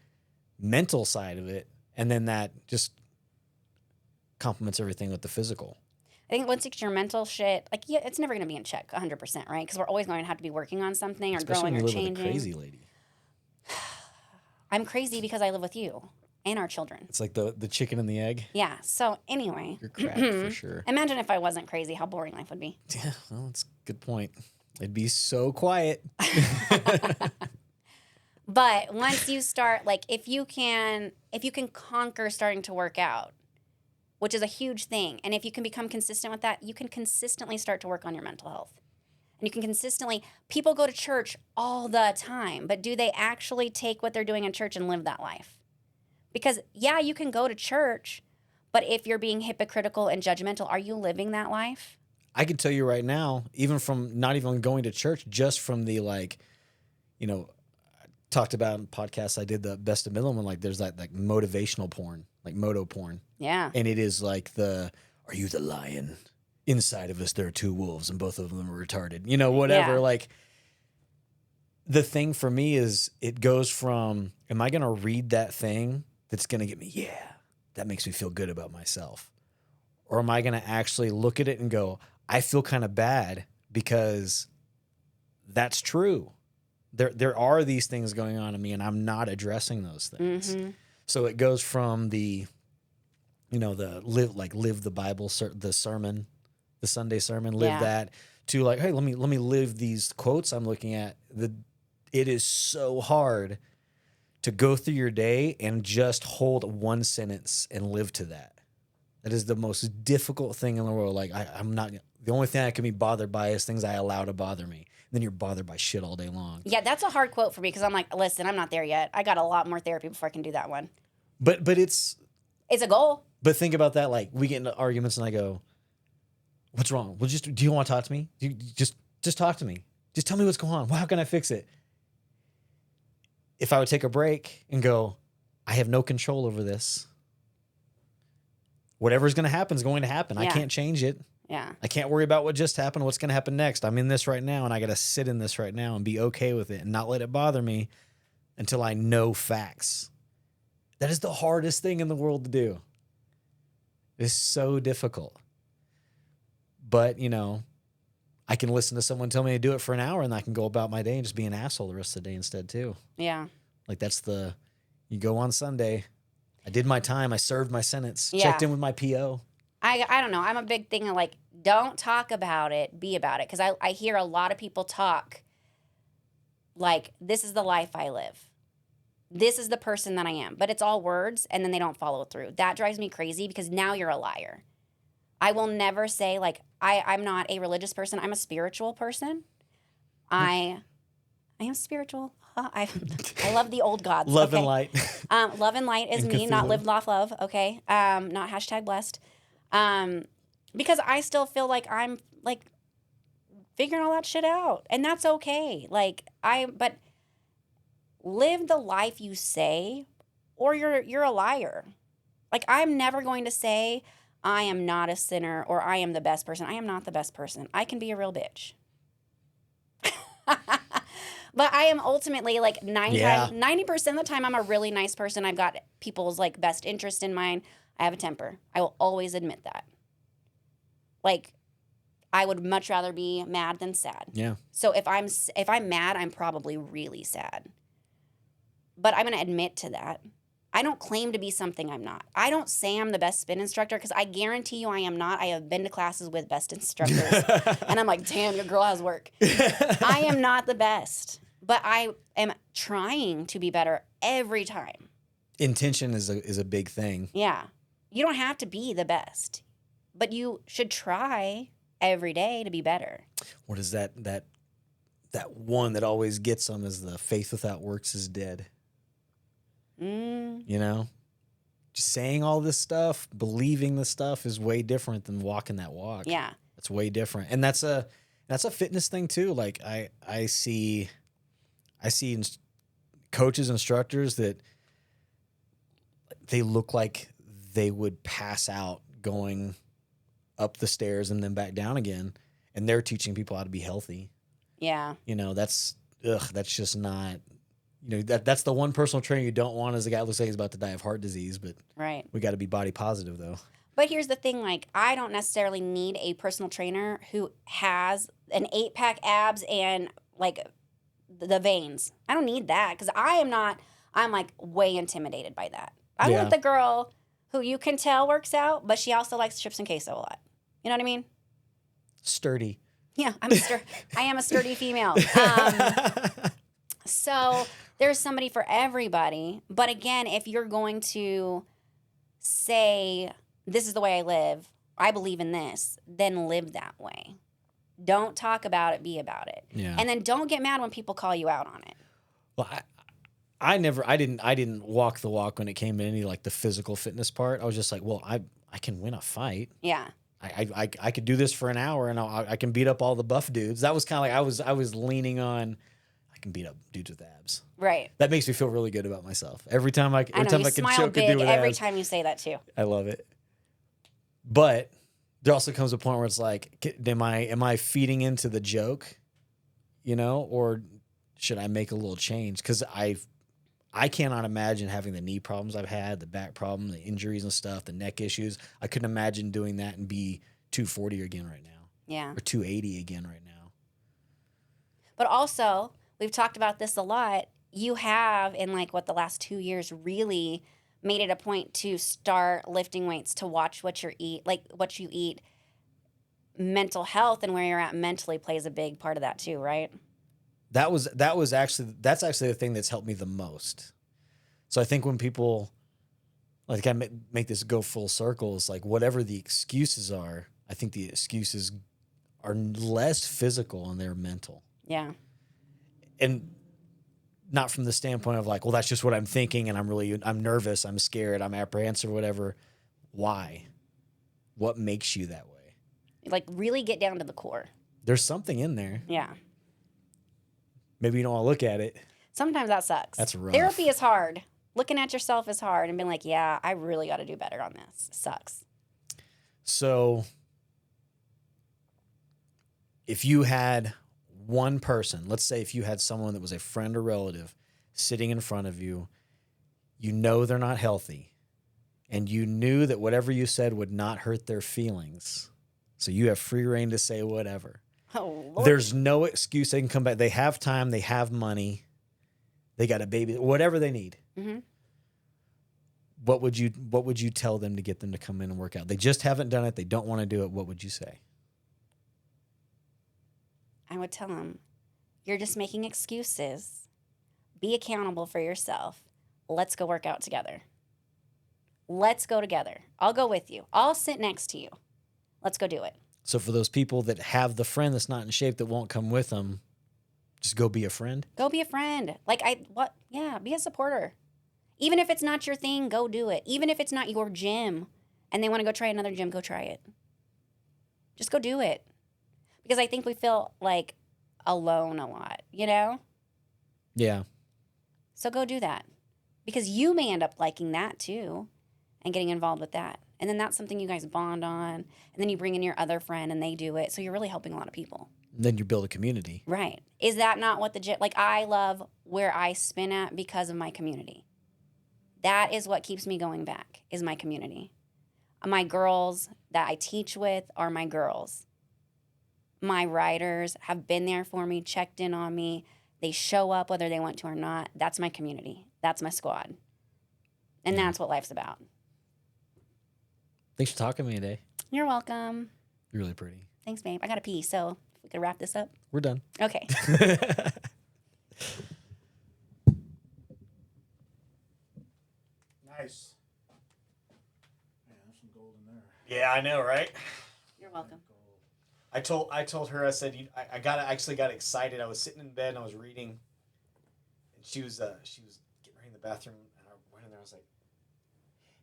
mental side of it, and then that just complements everything with the physical. I think once it's your mental shit, like yeah, it's never going to be in check 100%, right? Because we're always going to have to be working on something or Especially growing when or you live changing. with a crazy lady. I'm crazy because I live with you and our children. It's like the chicken and the egg. Yeah. So anyway, You're cracked for sure. imagine if I wasn't crazy, how boring life would be. Yeah, well, that's a good point. It'd be so quiet. But once you start, like if you can conquer starting to work out, which is a huge thing, and if you can become consistent with that, you can consistently start to work on your mental health. And you can consistently, people go to church all the time, but do they actually take what they're doing in church and live that life? Because yeah, you can go to church, but if you're being hypocritical and judgmental, are you living that life? I can tell you right now, even from not even going to church, just from the talked about in podcasts I did, the best of middle one, like there's that like motivational porn, like moto porn. Yeah. And it is like are you the lion? Inside of us there are two wolves and both of them are retarded. You know, whatever. Yeah. Like the thing for me is it goes from, am I gonna read that thing that's gonna get me, yeah, that makes me feel good about myself? Or am I gonna actually look at it and go, I feel kind of bad because that's true. There are these things going on in me and I'm not addressing those things. Mm-hmm. So it goes from the live the Bible, the sermon, the Sunday sermon, live that, to like, hey, let me live these quotes I'm looking at. It is so hard to go through your day and just hold one sentence and live to that. That is the most difficult thing in the world. Like I'm not, the only thing I can be bothered by is things I allow to bother me. And then you're bothered by shit all day long. Yeah, that's a hard quote for me because I'm like, listen, I'm not there yet. I got a lot more therapy before I can do that one. But it's a goal. But think about that. Like we get into arguments and I go, what's wrong? Well, do you want to talk to me? Just talk to me. Just tell me what's going on. Well, how can I fix it? If I would take a break and go, I have no control over this. Whatever's going to happen is going to happen. Yeah. I can't change it. Yeah. I can't worry about what just happened, what's going to happen next. I'm in this right now, and I got to sit in this right now and be okay with it and not let it bother me until I know facts. That is the hardest thing in the world to do. It's so difficult. But, I can listen to someone tell me to do it for an hour, and I can go about my day and just be an asshole the rest of the day instead, too. Yeah. Like, you go on Sunday. I did my time. I served my sentence. Yeah. Checked in with my PO. I don't know. I'm a big thing of like, don't talk about it, be about it. Because I hear a lot of people talk like, this is the life I live. This is the person that I am. But it's all words and then they don't follow through. That drives me crazy because now you're a liar. I will never say, like, I'm not a religious person. I'm a spiritual person. I am spiritual. I love the old gods. Love and Okay. light. Love and light is And me, not Cthulhu. live, laugh, love. Okay. Not hashtag blessed. Because I still feel like I'm like figuring all that shit out, and that's okay. Like but live the life you say, or you're a liar. Like I'm never going to say I am not a sinner or I am the best person. I am not the best person. I can be a real bitch. But I am ultimately like 90% of the time I'm a really nice person. I've got people's like best interest in mind. I have a temper. I will always admit that. Like I would much rather be mad than sad. Yeah. So if I'm mad, I'm probably really sad. But I'm going to admit to that. I don't claim to be something I'm not. I don't say I'm the best spin instructor because I guarantee you I am not. I have been to classes with best instructors. And I'm like, damn, your girl has work. I am not the best. But I am trying to be better every time. Intention is a big thing. Yeah. You don't have to be the best. But you should try every day to be better. What is that one that always gets them is the faith without works is dead. You know, just saying all this stuff, believing this stuff is way different than walking that walk. Yeah. It's way different. And that's a fitness thing too. Like I see coaches, instructors that they look like they would pass out going up the stairs and then back down again. And they're teaching people how to be healthy. Yeah. You know, that's just not, you know, that's the one personal trainer you don't want is a guy who looks like he's about to die of heart disease, but right. We got to be body positive though. But here's the thing, like, I don't necessarily need a personal trainer who has an 8-pack abs and like the veins. I don't need that because I'm like way intimidated by that. I'm with the girl who you can tell works out, but she also likes chips and queso a lot. You know what I mean? Sturdy. Yeah, I am a sturdy female. So there's somebody for everybody. But again, if you're going to say, this is the way I live, I believe in this, then live that way. Don't talk about it, be about it. Yeah. And then don't get mad when people call you out on it. Well, I didn't walk the walk when it came to any like the physical fitness part. I was just like, well, I can win a fight. Yeah. I could do this for an hour and I can beat up all the buff dudes. That was kind of like I was leaning on I can beat up dudes with abs. Right. That makes me feel really good about myself. Every time I can smile choke big a dude with every abs, time you say that too. I love it. But there also comes a point where it's like, am I feeding into the joke, you know, or should I make a little change? Because I cannot imagine having the knee problems I've had, the back problem, the injuries and stuff, the neck issues. I couldn't imagine doing that and be 240 again right now. Yeah. Or 280 again right now. But also, we've talked about this a lot. You have, in like the last 2 years, really made it a point to start lifting weights, to watch what you eat. Mental health and where you're at mentally plays a big part of that too, right? That's actually the thing that's helped me the most. So I think when people like I make this go full circle, it's like whatever the excuses are, I think the excuses are less physical and they're mental. Yeah. And not from the standpoint of like, well, that's just what I'm thinking and I'm nervous, I'm scared, I'm apprehensive or whatever. Why? What makes you that way? Like really get down to the core. There's something in there. Yeah. Maybe you don't want to look at it. Sometimes that sucks. That's rough. Therapy is hard. Looking at yourself is hard and being like, yeah, I really got to do better on this. It sucks. So if you had one person, let's say if you had someone that was a friend or relative sitting in front of you, you know they're not healthy, and you knew that whatever you said would not hurt their feelings. So you have free reign to say whatever. Oh, Lord. There's no excuse. They can come back. They have time. They have money. They got a baby. Whatever they need. Mm-hmm. what would you tell them to get them to come in and work out? They just haven't done it. They don't want to do it. What would you say? I would tell them, you're just making excuses. Be accountable for yourself. Let's go work out together. Let's go together. I'll go with you. I'll sit next to you. Let's go do it. So for those people that have the friend that's not in shape that won't come with them, just go be a friend. Go be a friend. Be a supporter. Even if it's not your thing, go do it. Even if it's not your gym and they want to go try another gym, go try it. Just go do it. Because I think we feel like alone a lot, you know? Yeah. So go do that. Because you may end up liking that too and getting involved with that. And then that's something you guys bond on. And then you bring in your other friend and they do it. So you're really helping a lot of people. And then you build a community. Right. Is that not what the gym, like I love where I spin at because of my community. That is what keeps me going back, is my community. My girls that I teach with are my girls. My riders have been there for me, checked in on me. They show up whether they want to or not. That's my community. That's my squad. And that's what life's about. Thanks for talking to me today. You're welcome. You're really pretty. Thanks, babe. I got to pee, so if we could wrap this up. We're done. Okay. Nice. Man, there's some gold in there. Yeah, I know, right? You're welcome. Gold. I told her, I said, I actually got excited. I was sitting in bed and I was reading, and she was getting ready in the bathroom, and I went in there. I was like,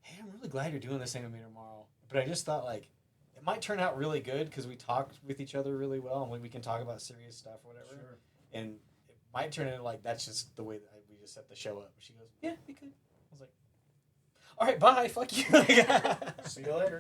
hey, I'm really glad you're doing this thing with me tomorrow. But I just thought, like, it might turn out really good because we talk with each other really well, and we can talk about serious stuff or whatever. Sure. And it might turn into like that's just the way that we just set the show up. She goes, yeah, we could. I was like, all right, bye, fuck you. See you later.